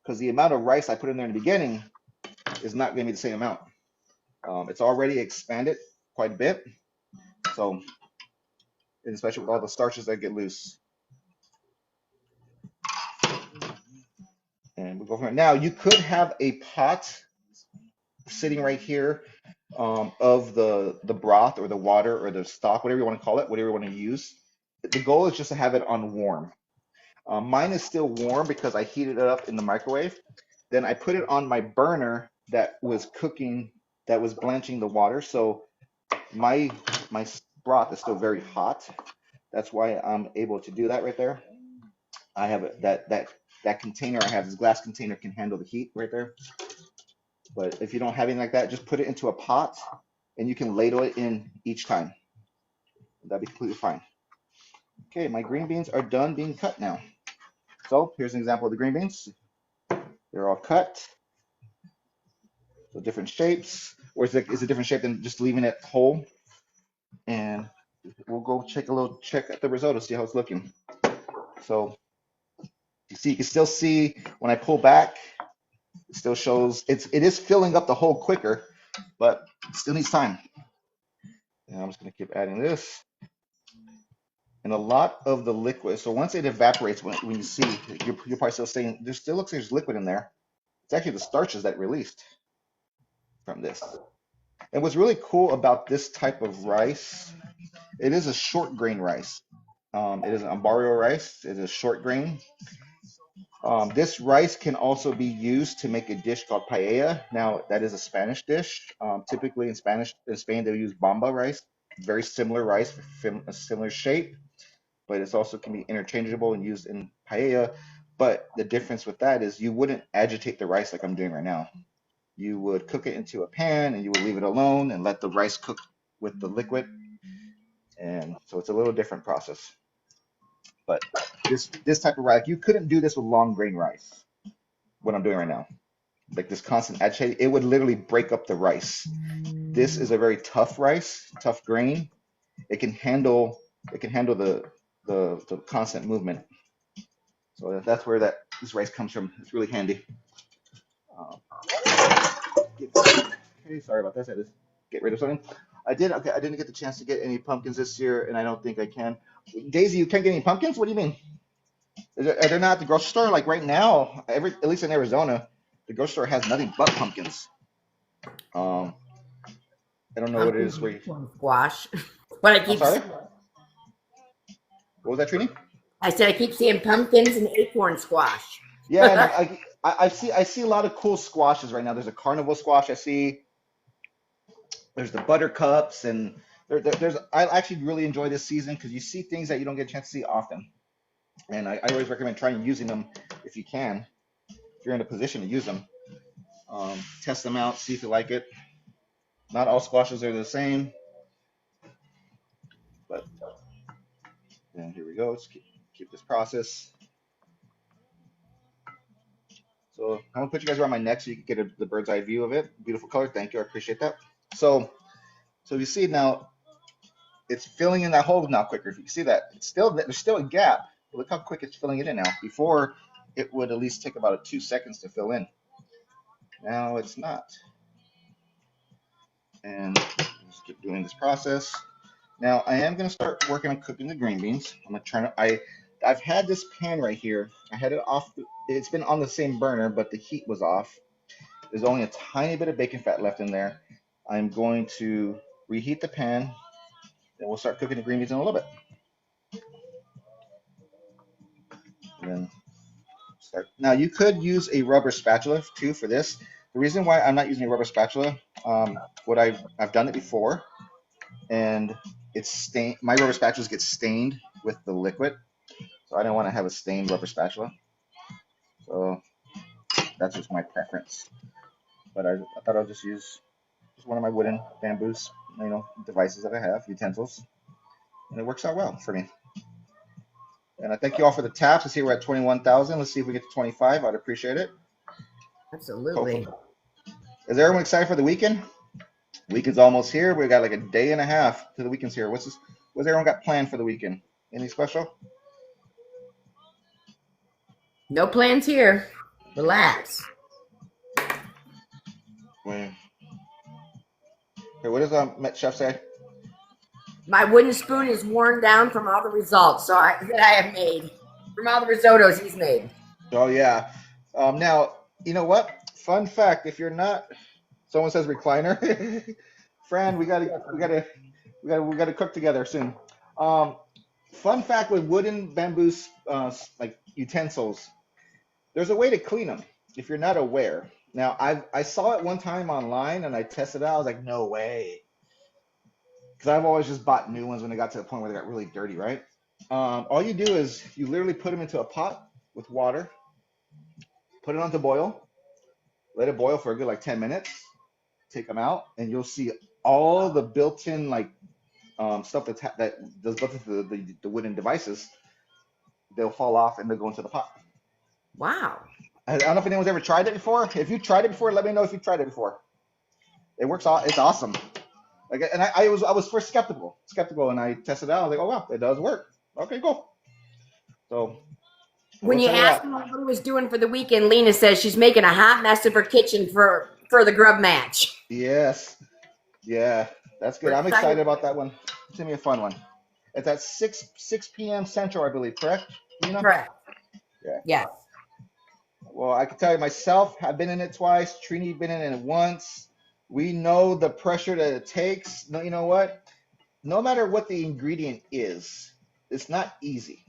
[SPEAKER 1] Because the amount of rice I put in there in the beginning is not going to be the same amount. It's already expanded quite a bit. So, and especially with all the starches that get loose. And we'll go from here. Now, you could have a pot sitting right here of the broth or the water or the stock, whatever you want to call it, whatever you want to use. The goal is just to have it on warm. Mine is still warm because I heated it up in the microwave. Then I put it on my burner that was cooking, that was blanching the water. So my broth is still very hot. That's why I'm able to do that right there. I have that container I have, this glass container, can handle the heat right there. But if you don't have anything like that, just put it into a pot and you can ladle it in each time. That'd be completely fine. Okay, my green beans are done being cut now. So here's an example of the green beans. They're all cut. So different shapes, or is it a different shape than just leaving it whole? And we'll go check at the risotto, see how it's looking. So you can still see when I pull back, it still shows it is filling up the hole quicker, but it still needs time. And I'm just gonna keep adding this. And a lot of the liquid, so once it evaporates, when you see, you're probably still saying, there still looks like there's liquid in there. It's actually the starches that released from this. And what's really cool about this type of rice, it is a short grain rice. It is an ambarro rice. It is short grain. This rice can also be used to make a dish called paella. Now, that is a Spanish dish. Typically in Spain, they use bamba rice. Very similar rice, a similar shape, but it's also can be interchangeable and used in paella. But the difference with that is you wouldn't agitate the rice like I'm doing right now. You would cook it into a pan and you would leave it alone and let the rice cook with the liquid. And so it's a little different process. But this type of rice, you couldn't do this with long grain rice, what I'm doing right now. Like this constant agitate, it would literally break up the rice. This is a very tough rice, tough grain. It can handle the constant movement. So that's where this rice comes from. It's really handy. Okay, sorry about this. I just get rid of something. I didn't get the chance to get any pumpkins this year, and I don't think I can. Daisy, you can't get any pumpkins? What do you mean? Are they not at the grocery store? Like right now, at least in Arizona, the grocery store has nothing but pumpkins. I don't know what it is.
[SPEAKER 2] Squash. What I
[SPEAKER 1] I'm
[SPEAKER 2] keep
[SPEAKER 1] sorry. What was that, Trini?
[SPEAKER 2] I said I keep seeing pumpkins and acorn squash.
[SPEAKER 1] Yeah, and I see a lot of cool squashes right now. There's a carnival squash I see. There's the buttercups, and there's I actually really enjoy this season because you see things that you don't get a chance to see often. And I always recommend trying using them if you can, if you're in a position to use them. Test them out, see if you like it. Not all squashes are the same, but then here we go. Let's keep this process. So I'm gonna put you guys around my neck so you can get the bird's eye view of it. Beautiful color, thank you, I appreciate that. So you see now, it's filling in that hole now quicker. If you can see that, there's still a gap. Look how quick it's filling it in now. Before, it would at least take about 2 seconds to fill in. Now it's not. And just keep doing this process. Now I am going to start working on cooking the green beans. I'm going to try to, I've had this pan right here. I had it off. It's been on the same burner, but the heat was off. There's only a tiny bit of bacon fat left in there. I'm going to reheat the pan, and we'll start cooking the green beans in a little bit. And then start. Now you could use a rubber spatula too for this. The reason why I'm not using a rubber spatula, what I've done it before, and it's stained. My rubber spatulas get stained with the liquid, so I don't want to have a stained rubber spatula. So that's just my preference. But I thought I'll just use just one of my wooden bamboos, devices that I have, utensils, and it works out well for me. And I thank you all for the taps. I see we're at 21,000. Let's see if we get to 25. I'd appreciate it.
[SPEAKER 2] Absolutely.
[SPEAKER 1] Hopefully. Is everyone excited for the weekend? Weekend's almost here. We got like a day and a half to the weekend's here. What's everyone got planned for the weekend? Any special?
[SPEAKER 2] No plans here. Relax.
[SPEAKER 1] Okay, what does Met Chef say?
[SPEAKER 2] My wooden spoon is worn down from all the results that I have made, from all the risottos he's made.
[SPEAKER 1] Oh yeah. Now you know what? Fun fact: if you're not, someone says recliner. Fran, we gotta cook together soon. Fun fact with wooden bamboo like utensils, there's a way to clean them if you're not aware. Now I saw it one time online and I tested it out. I was like, no way, because I've always just bought new ones when they got to the point where they got really dirty, right? All you do is you literally put them into a pot with water, put it on to boil, let it boil for a good like 10 minutes, take them out, and you'll see all the built-in like stuff that does built into the wooden devices. They'll fall off and they'll go into the pot.
[SPEAKER 2] Wow.
[SPEAKER 1] I don't know if anyone's ever tried it before. If you tried it before, let me know if you tried it before. It works. It's awesome. Like, and I was first skeptical, and I tested it out. I was like, oh wow, it does work. Okay, cool. So
[SPEAKER 2] when you asked me what he was doing for the weekend, Lena says she's making a hot mess of her kitchen for the grub match.
[SPEAKER 1] Yes. Yeah, that's good. I'm excited about that one. It's gonna be a fun one. It's at 6 p.m. Central, I believe. Correct? Lena?
[SPEAKER 2] Correct.
[SPEAKER 1] Yeah.
[SPEAKER 2] Yes.
[SPEAKER 1] Well, I can tell you myself, I've been in it twice. Trini been in it once. We know the pressure that it takes. No, you know what? No matter what the ingredient is, it's not easy.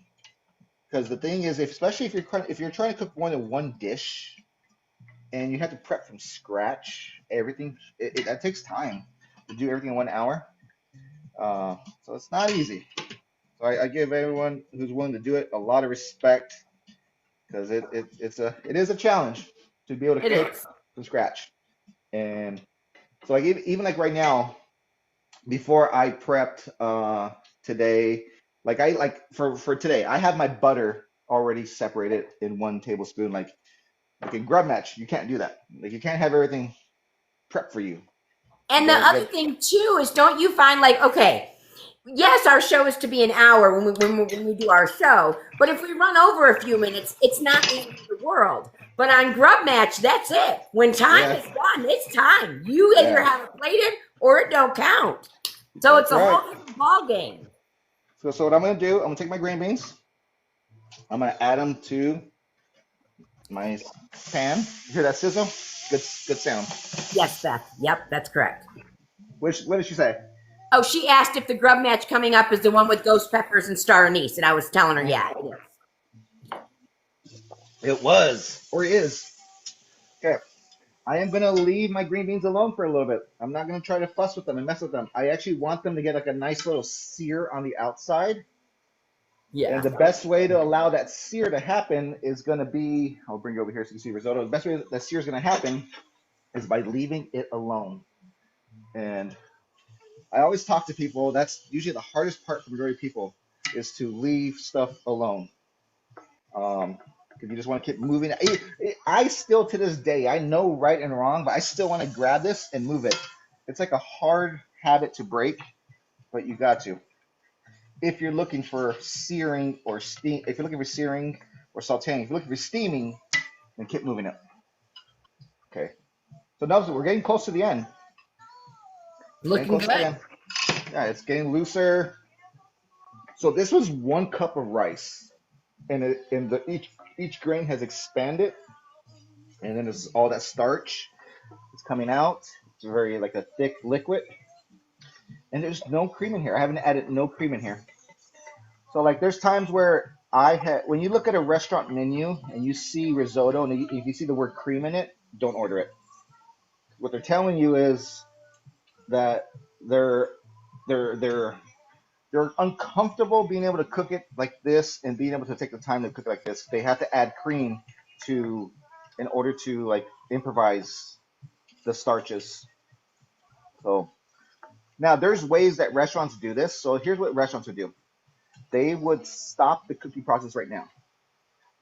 [SPEAKER 1] Because the thing is, especially if you're trying to cook more than one dish, and you have to prep from scratch, everything that takes time to do everything in 1 hour. So it's not easy. So I give everyone who's willing to do it a lot of respect, because it is a challenge to be able to cook from scratch. And so like even like right now, before I prepped today, like for today, I have my butter already separated in 1 tablespoon. Like a grub match, you can't do that. Like you can't have everything prepped for you.
[SPEAKER 2] And the other thing too is, don't you find like, okay, yes, our show is to be an hour when we do our show, but if we run over a few minutes, it's not the end of the world. But on Grub Match, that's it. When time is done, it's time. You either have it plated or it don't count. So it's a whole different ball game.
[SPEAKER 1] So what I'm gonna do, I'm gonna take my green beans, I'm gonna add them to my pan. You hear that sizzle? Good sound.
[SPEAKER 2] Yes, Beth. Yep, that's correct.
[SPEAKER 1] What did she say?
[SPEAKER 2] Oh, she asked if the grub match coming up is the one with ghost peppers and star anise, and I was telling her, yeah, it is.
[SPEAKER 1] It was, or is. Okay, I am gonna leave my green beans alone for a little bit. I'm not gonna try to fuss with them and mess with them. I actually want them to get like a nice little sear on the outside. Yeah. And the best way to allow that sear to happen is gonna be, I'll bring it over here so you can see risotto. The best way that sear is gonna happen is by leaving it alone. And I always talk to people, that's usually the hardest part for majority of people, is to leave stuff alone. Because you just want to keep moving. I still, to this day, I know right and wrong, but I still want to grab this and move it. It's like a hard habit to break, but you got to. If you're looking for searing or steam, if you're looking for searing or sauteing, if you're looking for steaming, then keep moving it. Okay. So now we're getting close to the end.
[SPEAKER 2] Looking good.
[SPEAKER 1] Yeah, it's getting looser. So this was 1 cup of rice, and each grain has expanded, and then there's all that starch. It's coming out. It's very like a thick liquid, and there's no cream in here. I haven't added no cream in here. So like there's times where when you look at a restaurant menu and you see risotto and if you see the word cream in it, don't order it. What they're telling you is that they're they're they're they're uncomfortable being able to cook it like this and being able to take the time to cook it like this. They have to add cream to in order to like improvise the starches. So now there's ways that restaurants do this. So here's what restaurants would do. They would stop the cooking process right now.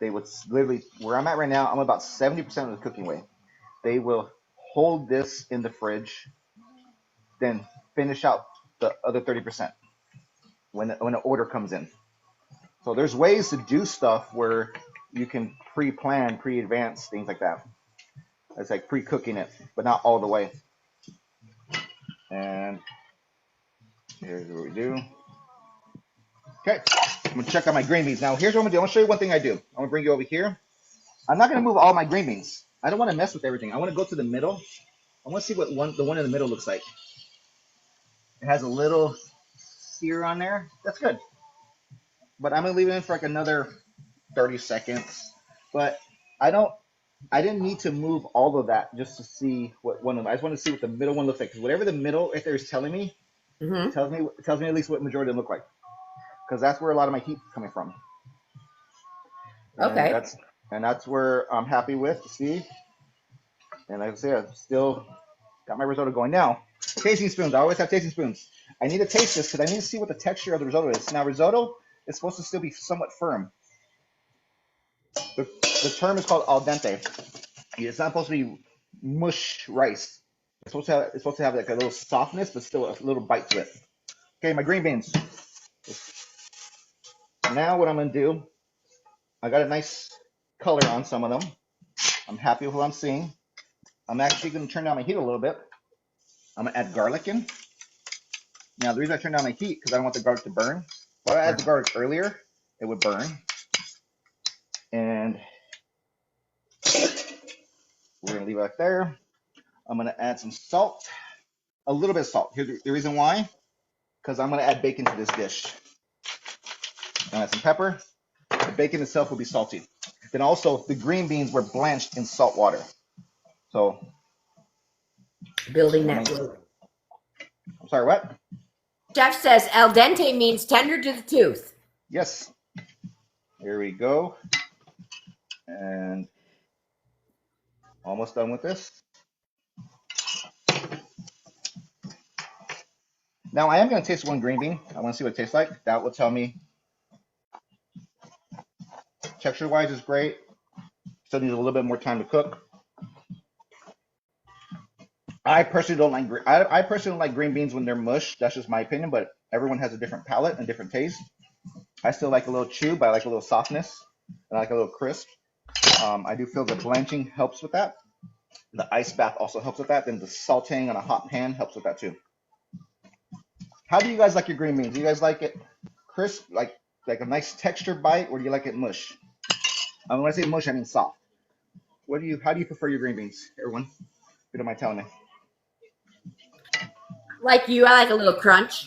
[SPEAKER 1] They would literally, where I'm at right now, I'm about 70% of the cooking way. They will hold this in the fridge, then finish out the other 30% when an order comes in. So there's ways to do stuff where you can pre-plan, pre-advance, things like that. It's like pre-cooking it, but not all the way. And here's what we do. Okay, I'm gonna check out my green beans. Now here's what I'm gonna do. I'm gonna show you one thing I do. I'm gonna bring you over here. I'm not gonna move all my green beans. I don't want to mess with everything. I want to go to the middle. I want to see what the one in the middle looks like. It has a little sear on there. That's good. But I'm gonna leave it in for like another 30 seconds. But I didn't need to move all of that just to see what one of them. I just want to see what the middle one looks like. Because whatever the middle right there is telling me,
[SPEAKER 2] Mm-hmm.
[SPEAKER 1] tells me at least what majority of them look like. Because that's where a lot of my heat is coming from. And
[SPEAKER 2] Okay.
[SPEAKER 1] that's where I'm happy with. See, and like I said, I've still got my risotto going now. Tasting spoons. I always have tasting spoons. I need to taste this because I need to see what the texture of the risotto is. Now, risotto is supposed to still be somewhat firm. The term is called al dente. It's not supposed to be mush rice. It's supposed to have like a little softness, but still a little bite to it. Okay, my green beans. Now what I'm gonna do, I got a nice color on some of them. I'm happy with what I'm seeing. I'm actually gonna turn down my heat a little bit. I'm gonna add garlic in. Now the reason I turn down my heat because I don't want the garlic to burn. If I add the garlic earlier, it would burn. And we're gonna leave it right there. I'm gonna add some salt, a little bit of salt. Here's the reason why, because I'm gonna add bacon to this dish. I'm gonna add some pepper. The bacon itself will be salty. Then also the green beans were blanched in salt water. So
[SPEAKER 2] Building that road.
[SPEAKER 1] I'm sorry, what?
[SPEAKER 2] Chef says al dente means tender to the tooth.
[SPEAKER 1] Yes. Here we go. And almost done with this. Now I am going to taste one green bean. I want to see what it tastes like. That will tell me. Texture-wise is great. Still needs a little bit more time to cook. I personally don't like green beans when they're mush. That's just my opinion, but everyone has a different palate and different taste. I still like a little chew, but I like a little softness. I like a little crisp. I do feel the blanching helps with that. The ice bath also helps with that. Then the sauteing on a hot pan helps with that too. How do you guys like your green beans? Do you guys like it crisp, like a nice texture bite, or do you like it mush? When I say mush, I mean soft. How do you prefer your green beans, everyone? If you don't mind telling me.
[SPEAKER 2] Like you, I like a little crunch.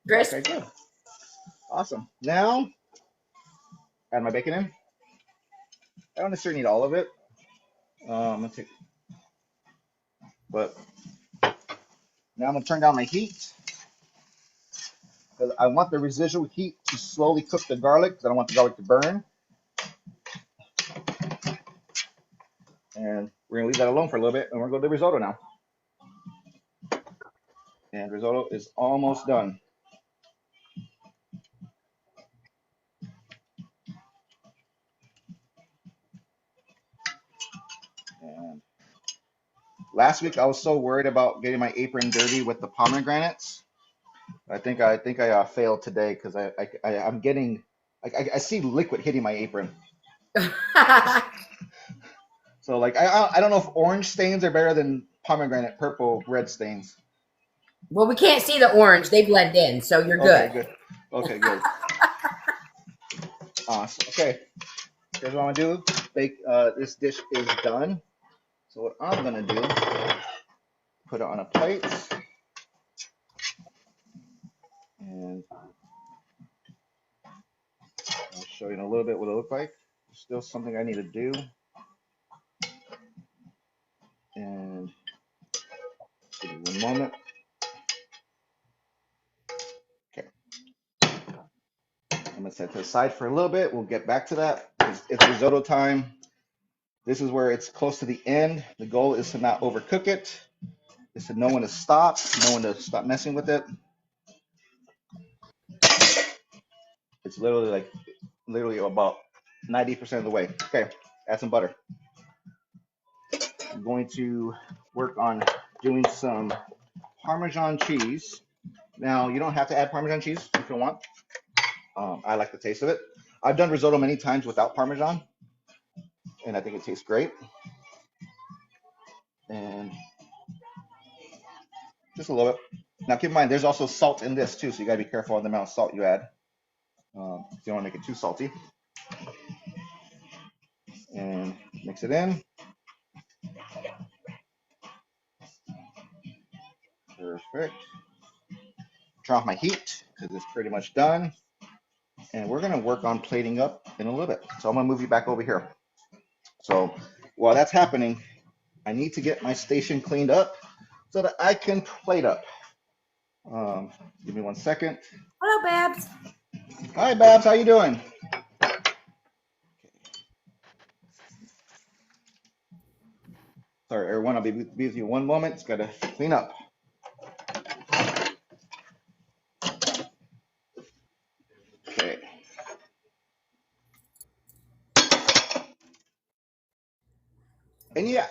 [SPEAKER 2] Crisp.
[SPEAKER 1] Okay, good. Awesome. Now, add my bacon in. I don't necessarily need all of it. I'm gonna take, but now I'm gonna turn down my heat because I want the residual heat to slowly cook the garlic because I don't want the garlic to burn. And we're gonna leave that alone for a little bit, and we're gonna go to the risotto now. And risotto is almost done. And last week I was so worried about getting my apron dirty with the pomegranates. I think I failed today because I'm getting I see liquid hitting my apron. So like I don't know if orange stains are better than pomegranate purple red stains.
[SPEAKER 2] Well, we can't see the orange; they blend in, so you're
[SPEAKER 1] Okay,
[SPEAKER 2] good.
[SPEAKER 1] good. Okay, good. Awesome. Okay, here's what I'm gonna do. This dish is done. So what I'm gonna do put it on a plate, and I'll show you in a little bit what it looks like. Still something I need to do, and give me one moment. Okay, I'm gonna set this aside for a little bit. We'll get back to that. It's risotto time. This is where it's close to the end. The goal is to not overcook it. Is to know when to stop, know when to stop messing with it. It's literally about 90% of the way. Okay, add some butter. I'm going to work on doing some Parmesan cheese. Now, you don't have to add Parmesan cheese if you want. I like the taste of it. I've done risotto many times without Parmesan, and I think it tastes great. And just a little bit. Now, keep in mind, there's also salt in this too, so you gotta be careful on the amount of salt you add. You don't want to make it too salty. And mix it in. Perfect. Turn off my heat because it's pretty much done. And we're gonna work on plating up in a little bit. So I'm gonna move you back over here. So while that's happening, I need to get my station cleaned up so that I can plate up. Give me 1 second.
[SPEAKER 2] Hello, Babs.
[SPEAKER 1] Hi, Babs. How you doing? Sorry, everyone. I'll be with you 1 moment. It's got to clean up. Okay.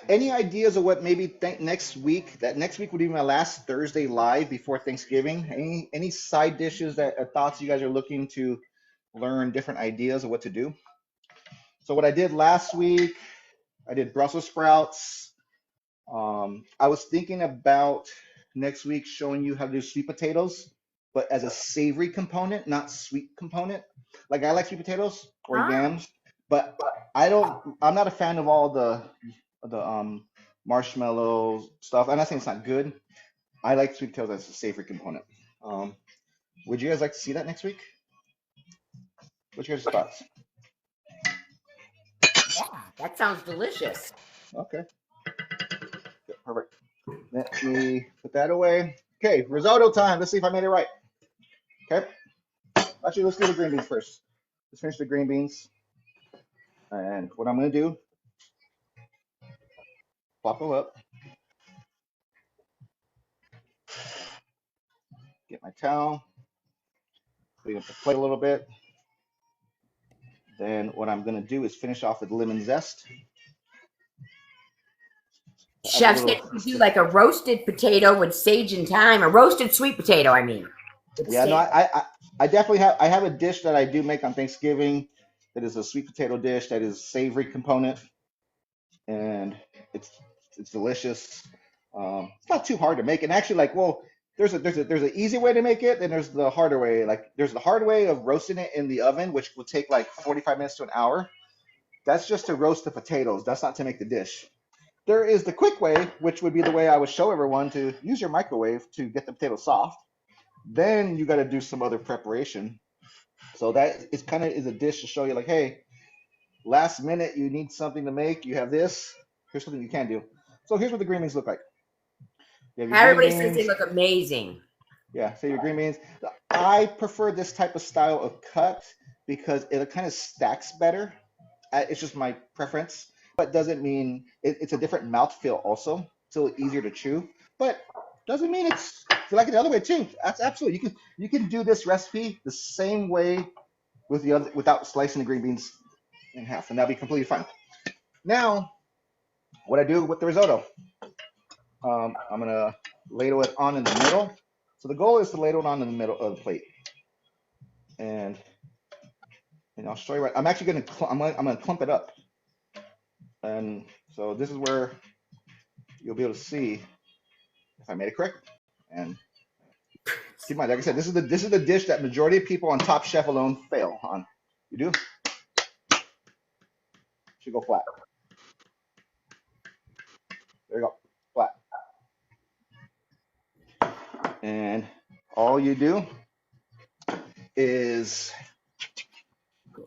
[SPEAKER 1] Any ideas of what maybe next week? That next week would be my last Thursday live before Thanksgiving. Any side dishes that thoughts you guys are looking to learn different ideas of what to do? So what I did last week, I did Brussels sprouts. I was thinking about next week showing you how to do sweet potatoes, but as a savory component, not sweet component. Like I like sweet potatoes or
[SPEAKER 2] Ah,
[SPEAKER 1] yams, but I'm not a fan of all the marshmallow stuff. I'm not saying it's not good. I like sweet potatoes as a savory component. Um, would you guys like to see that next week? What's your guys' thoughts?
[SPEAKER 2] yeah, that sounds delicious.
[SPEAKER 1] Okay, good, perfect. Let me put that away. Okay, risotto time. Let's see if I made it right. Okay. Actually, let's do the green beans first. Let's finish the green beans. And what I'm going to do, pop them up, get my towel, clean up the plate a little bit. Then what I'm going to do is finish off with lemon zest. Add a
[SPEAKER 2] Chef said
[SPEAKER 1] little,
[SPEAKER 2] you do like a roasted potato with sage and thyme, a roasted sweet potato, I mean. With
[SPEAKER 1] yeah, no,
[SPEAKER 2] sage.
[SPEAKER 1] I definitely have a dish that I do make on Thanksgiving that is a sweet potato dish that is savory component, and it's it's delicious. It's not too hard to make, and actually, like, well, there's an easy way to make it, and there's the harder way. Like, there's the hard way of roasting it in the oven, which will take like 45 minutes to an hour. That's just to roast the potatoes. That's not to make the dish. There is the quick way, which would be the way I would show everyone to use your microwave to get the potatoes soft. Then you got to do some other preparation. So that is kind of is a dish to show you, like, hey, last minute you need something to make. You have this. Here's something you can do. So here's what the green beans look like. You have your green
[SPEAKER 2] Everybody says they
[SPEAKER 1] beans.
[SPEAKER 2] look amazing.
[SPEAKER 1] Yeah, so your green beans. I prefer this type of style of cut because it kind of stacks better. It's just my preference, but doesn't mean it's a different mouthfeel also. It's a little easier to chew, but doesn't mean if you like it the other way too. That's absolutely you can do this recipe the same way with the other without slicing the green beans in half, and that'll be completely fine. Now, what I do with the risotto, I'm gonna ladle it on in the middle. So the goal is to ladle it on in the middle of the plate, and I'll show you right. I'm actually I'm gonna clump it up, and so this is where you'll be able to see if I made it correct. And keep in mind, like I said, this is the dish that majority of people on Top Chef alone fail on. You do should go flat. There you go, flat. And all you do is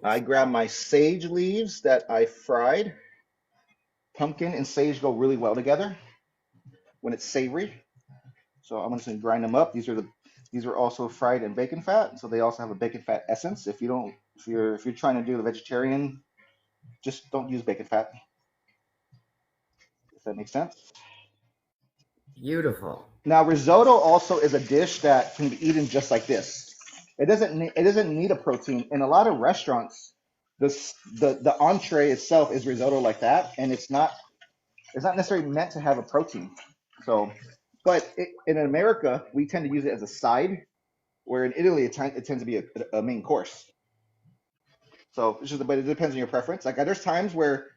[SPEAKER 1] I grab my sage leaves that I fried. Pumpkin and sage go really well together when it's savory. So I'm just gonna grind them up. These are also fried in bacon fat, so they also have a bacon fat essence. If you're trying to do the vegetarian, just don't use bacon fat. If that makes sense.
[SPEAKER 2] Beautiful.
[SPEAKER 1] Now risotto also is a dish that can be eaten just like this. It doesn't need a protein. In a lot of restaurants, the entree itself is risotto like that, and it's not necessarily meant to have a protein. So, but in America, we tend to use it as a side, where in Italy it tends to be a main course. So, but it depends on your preference. Like there's times where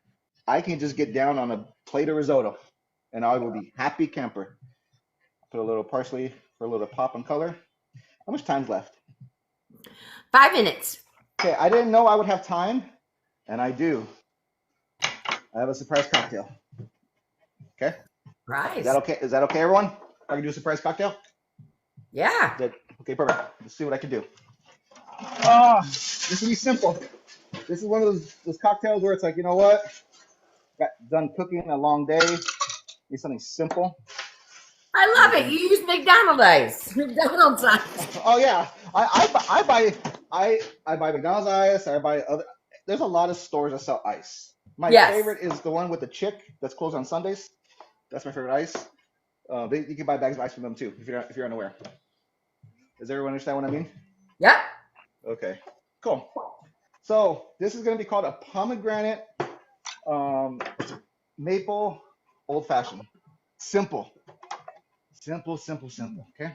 [SPEAKER 1] I can just get down on a plate of risotto, and I will be happy camper. Put a little parsley for a little pop and color. How much time's left?
[SPEAKER 2] 5 minutes.
[SPEAKER 1] Okay, I didn't know I would have time, and I do. I have a surprise cocktail. Okay, is that
[SPEAKER 2] Prize.
[SPEAKER 1] okay? Is that okay, everyone? I can do a surprise cocktail.
[SPEAKER 2] Yeah.
[SPEAKER 1] Good. Okay, perfect. Let's see what I can do. Ah, this will be simple. This is one of those cocktails where it's like, you know what? Got done cooking a long day. Need something simple.
[SPEAKER 2] I
[SPEAKER 1] I'm
[SPEAKER 2] love
[SPEAKER 1] just
[SPEAKER 2] it.
[SPEAKER 1] gonna.
[SPEAKER 2] You use McDonald's ice. McDonald's ice.
[SPEAKER 1] Oh yeah, I buy McDonald's ice. I buy other. There's a lot of stores that sell ice. My
[SPEAKER 2] Yes.
[SPEAKER 1] favorite is the one with the chick that's closed on Sundays. That's my favorite ice. You can buy bags of ice from them too if you're unaware. Does everyone understand what I mean?
[SPEAKER 2] Yep.
[SPEAKER 1] Okay, cool. So this is going to be called a pomegranate um, maple old fashioned. Simple, simple, simple, simple. Okay.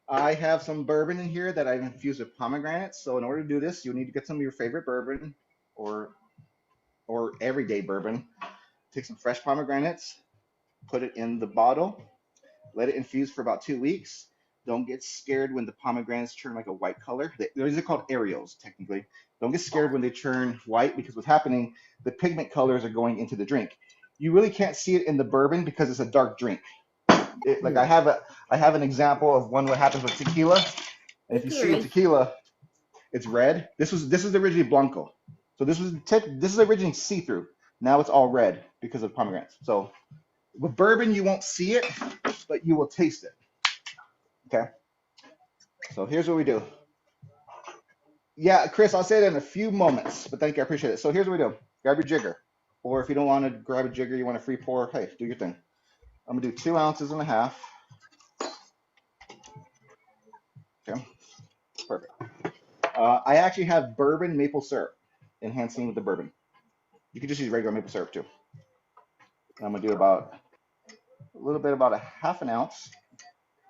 [SPEAKER 1] I have some bourbon in here that I've infused with pomegranates. So in order to do this, you need to get some of your favorite bourbon or everyday bourbon. Take some fresh pomegranates, put it in the bottle, let it infuse for about 2 weeks. Don't get scared when the pomegranates turn like a white color. These are called areoles, technically. Don't get scared when they turn white because what's happening, the pigment colors are going into the drink. You really can't see it in the bourbon because it's a dark drink. Like
[SPEAKER 2] Hmm.
[SPEAKER 1] I have an example of one what happens with tequila. And
[SPEAKER 2] Hey,
[SPEAKER 1] if you see a
[SPEAKER 2] Carrie.
[SPEAKER 1] tequila, it's red. This is originally blanco. So this is originally see-through. Now it's all red because of pomegranates. So with bourbon, you won't see it, but you will taste it. Okay. So here's what we do. Yeah, Chris, I'll say that in a few moments, but thank you, I appreciate it. So here's what we do. Grab your jigger. Or if you don't want to grab a jigger, you want to free pour, hey, do your thing. I'm gonna do 2.5 ounces. Okay, perfect. I actually have bourbon maple syrup enhancing with the bourbon. You can just use regular maple syrup too. I'm gonna do about a little bit, about a half an ounce.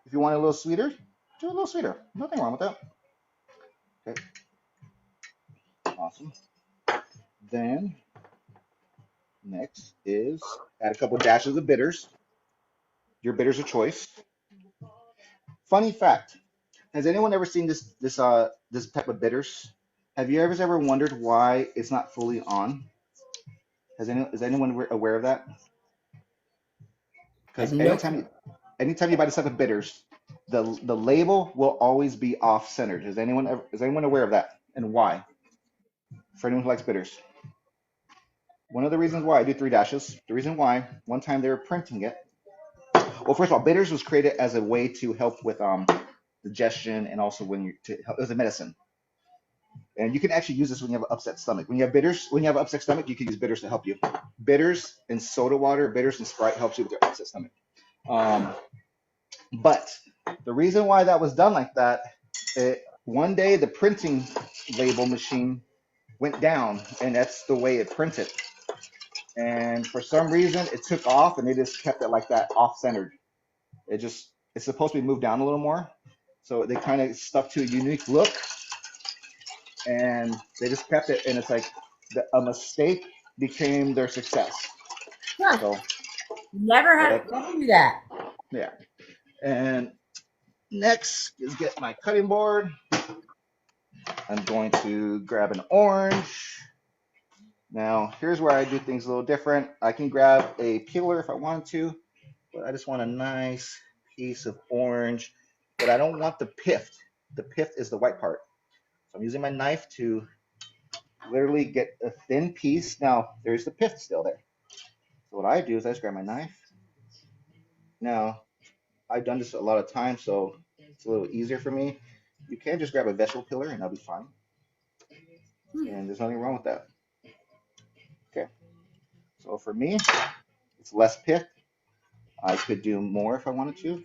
[SPEAKER 1] If you want it a little sweeter, do a little sweeter. Nothing wrong with that. Okay, awesome. Then next is add a couple dashes of bitters. Your bitters of choice. Funny fact: has anyone ever seen this type of bitters? Have you ever wondered why it's not fully on? Is anyone aware of that? Because
[SPEAKER 2] Nope.
[SPEAKER 1] anytime you buy this type of bitters, the label will always be off centered. Is anyone aware of that and why? For anyone who likes bitters, one of the reasons why I do three dashes. The reason why one time they were printing it. Well, first of all, bitters was created as a way to help with digestion and also it was a medicine. And you can actually use this when you have an upset stomach. When you have an upset stomach, you can use bitters to help you. Bitters and soda water, bitters and Sprite helps you with your upset stomach. Um, but the reason why that was done like that, one day the printing label machine went down, and that's the way it printed. And for some reason, it took off, and they just kept it like that, off-centered. It's supposed to be moved down a little more. So they kind of stuck to a unique look, and they just kept it, and it's like a mistake became their success.
[SPEAKER 2] Huh.
[SPEAKER 1] So
[SPEAKER 2] Never knew that.
[SPEAKER 1] yeah. And next is get my cutting board. I'm going to grab an orange. Now here's where I do things a little different. I can grab a peeler if I wanted to, but I just want a nice piece of orange, but I don't want the pith. The pith is the white part. So I'm using my knife to literally get a thin piece. Now, there's the pith still there. So what I do is I just grab my knife. Now, I've done this a lot of times, so it's a little easier for me. You can just grab a vegetable peeler and that'll be fine. And there's nothing wrong with that. Okay. So for me, it's less pith. I could do more if I wanted to,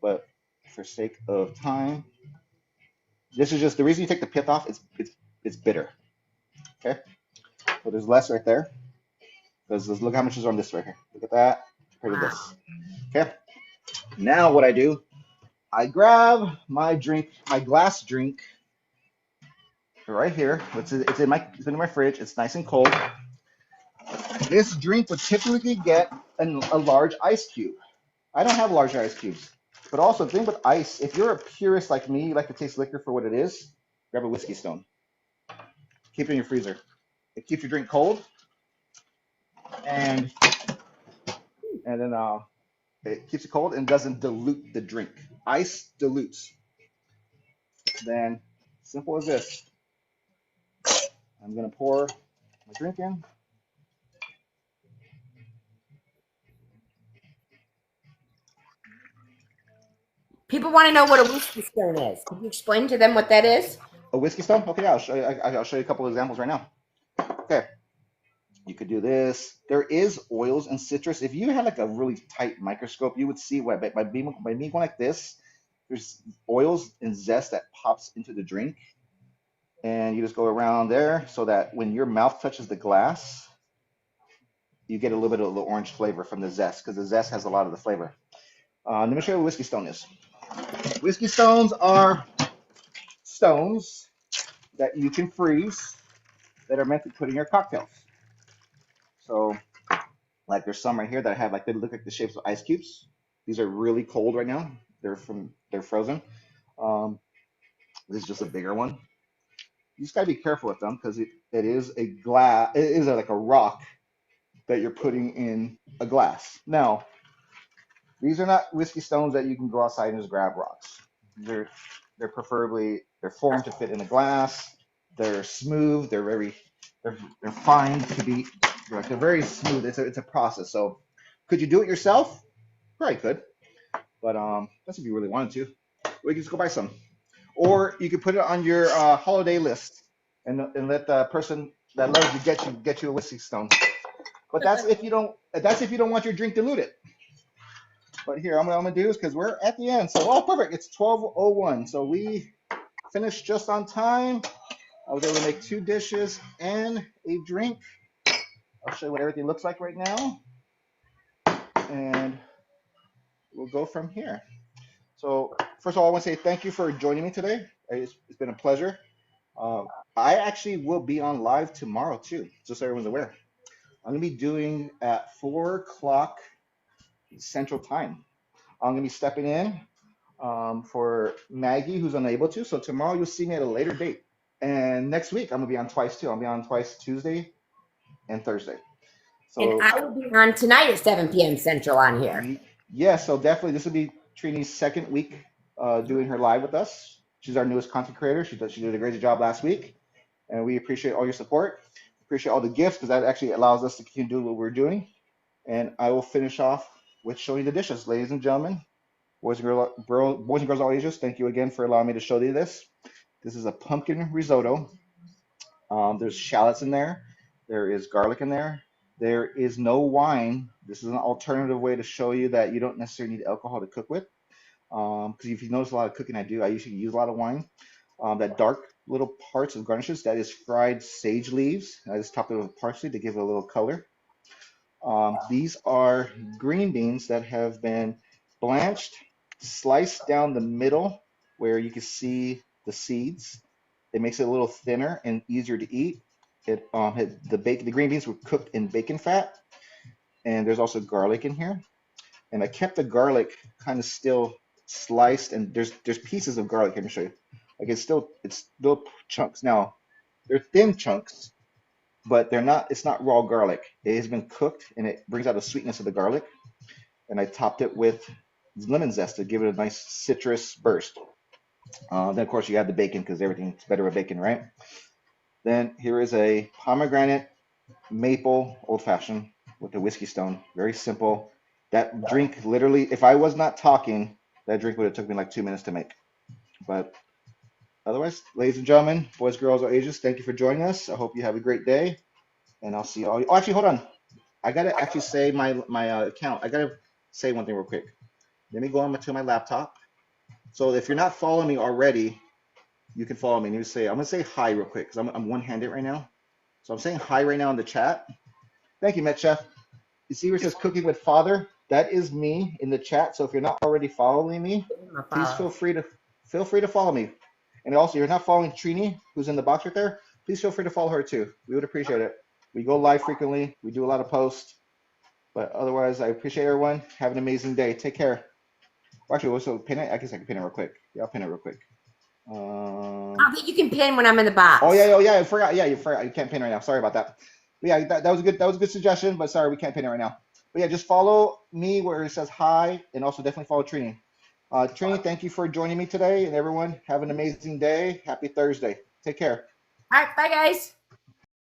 [SPEAKER 1] but for sake of time, this is just the reason you take the pith off. It's bitter. Okay. So there's less right there. Because look how much is on this right here. Look at that compared to
[SPEAKER 2] Wow.
[SPEAKER 1] this. Okay. Now what I do, I grab my drink, my glass drink, right here. It's in my fridge. It's nice and cold. This drink would typically get a large ice cube. I don't have large ice cubes. But also, the thing with ice, if you're a purist like me, you like to taste liquor for what it is, grab a whiskey stone. Keep it in your freezer. It keeps your drink cold, and then it keeps it cold and doesn't dilute the drink. Ice dilutes. Then, simple as this. I'm gonna pour my drink in.
[SPEAKER 2] People want to know what a whiskey stone is. Can you explain to them what that is?
[SPEAKER 1] A whiskey stone? Okay, I'll show you. I'll show you a couple of examples right now. Okay, you could do this. There is oils and citrus. If you had like a really tight microscope, you would see what by me going like this. There's oils and zest that pops into the drink, and you just go around there so that when your mouth touches the glass, you get a little bit of the orange flavor from the zest because the zest has a lot of the flavor. Let me show you what whiskey stone is. Whiskey stones are stones that you can freeze that are meant to put in your cocktails. So, like there's some right here that have like they look like the shapes of ice cubes. These are really cold right now. They're frozen. Um, this is just a bigger one. You just gotta be careful with them because it is a glass. It is like a rock that you're putting in a glass. Now, these are not whiskey stones that you can go outside and just grab rocks. They're they're formed to fit in a glass. They're smooth. They're fine to be. They're very smooth. It's a process. So, could you do it yourself? Probably could, but that's if you really wanted to. Or you can just go buy some, or you could put it on your holiday list and let the person that loves you get you a whiskey stone. But that's if you don't want your drink diluted. But here, I'm gonna do this because we're at the end. So, oh, perfect. It's 12:01. So we finished just on time. I was able to make 2 dishes and a drink. I'll show you what everything looks like right now, and we'll go from here. So, first of all, I want to say thank you for joining me today. It's been a pleasure. Uh, I actually will be on live tomorrow too, just so everyone's aware. I'm gonna be doing at 4 o'clock Central Time. I'm gonna be stepping in for Maggie, who's unable to. So tomorrow you'll see me at a later date. And next week I'm gonna be on twice too. I'll be on twice Tuesday and Thursday.
[SPEAKER 2] And
[SPEAKER 1] So
[SPEAKER 2] I will be on tonight at 7 p.m. Central on here.
[SPEAKER 1] yeah, so definitely this will be Trini's second week doing her live with us. She's our newest content creator. She did a great job last week, and we appreciate all your support. Appreciate all the gifts because that actually allows us to continue doing what we're doing. And I will finish off with showing the dishes, ladies and gentlemen, boys and girls all ages. Thank you again for allowing me to show you this. This is a pumpkin risotto. There's shallots in there. There is garlic in there. There is no wine. This is an alternative way to show you that you don't necessarily need alcohol to cook with. Because if you notice a lot of cooking I do, I usually use a lot of wine. That dark little parts of garnishes, that is fried sage leaves. I just topped it with parsley to give it a little color. These are green beans that have been blanched, sliced down the middle where you can see the seeds. It makes it a little thinner and easier to eat. The green beans were cooked in bacon fat, and there's also garlic in here. And I kept the garlic kind of still sliced, and there's pieces of garlic. Let me show you. Like it's little chunks. Now they're thin chunks, but they're not. It's not raw garlic. It has been cooked, and it brings out the sweetness of the garlic. And I topped it with lemon zest to give it a nice citrus burst. Then of course you add the bacon because everything's better with bacon, right? Then here is a pomegranate maple old fashioned with a whiskey stone. Very simple. That drink literally, if I was not talking, that drink would have took me like 2 minutes to make. But otherwise, ladies and gentlemen, boys, girls, or ages, thank you for joining us. I hope you have a great day, and I'll see you all. Oh, actually, hold on. I gotta actually say my account. I gotta say one thing real quick. Let me go on to my laptop. So if you're not following me already, you can follow me. And you say, I'm gonna say hi real quick because I'm one-handed right now. So I'm saying hi right now in the chat. Thank you, Met Chef. You see where it says Cooking with Father? That is me in the chat. So if you're not already following me, please feel free to follow me. And also, you're not following Trini, who's in the box right there. Please feel free to follow her too. We would appreciate it. We go live frequently. We do a lot of posts. But otherwise, I appreciate everyone. Have an amazing day. Take care. Well, actually, also pin it. I guess I can pin it real quick. Yeah, I'll pin it real quick.
[SPEAKER 2] I think you can pin when I'm in the box.
[SPEAKER 1] Oh yeah, I forgot. Yeah, you forgot. You can't pin right now. Sorry about that. But yeah, that was a good suggestion. But sorry, we can't pin it right now. But yeah, just follow me where it says hi, and also definitely follow Trini. Trini, thank you for joining me today, and everyone have an amazing day. Happy Thursday. Take care.
[SPEAKER 2] All right, bye guys.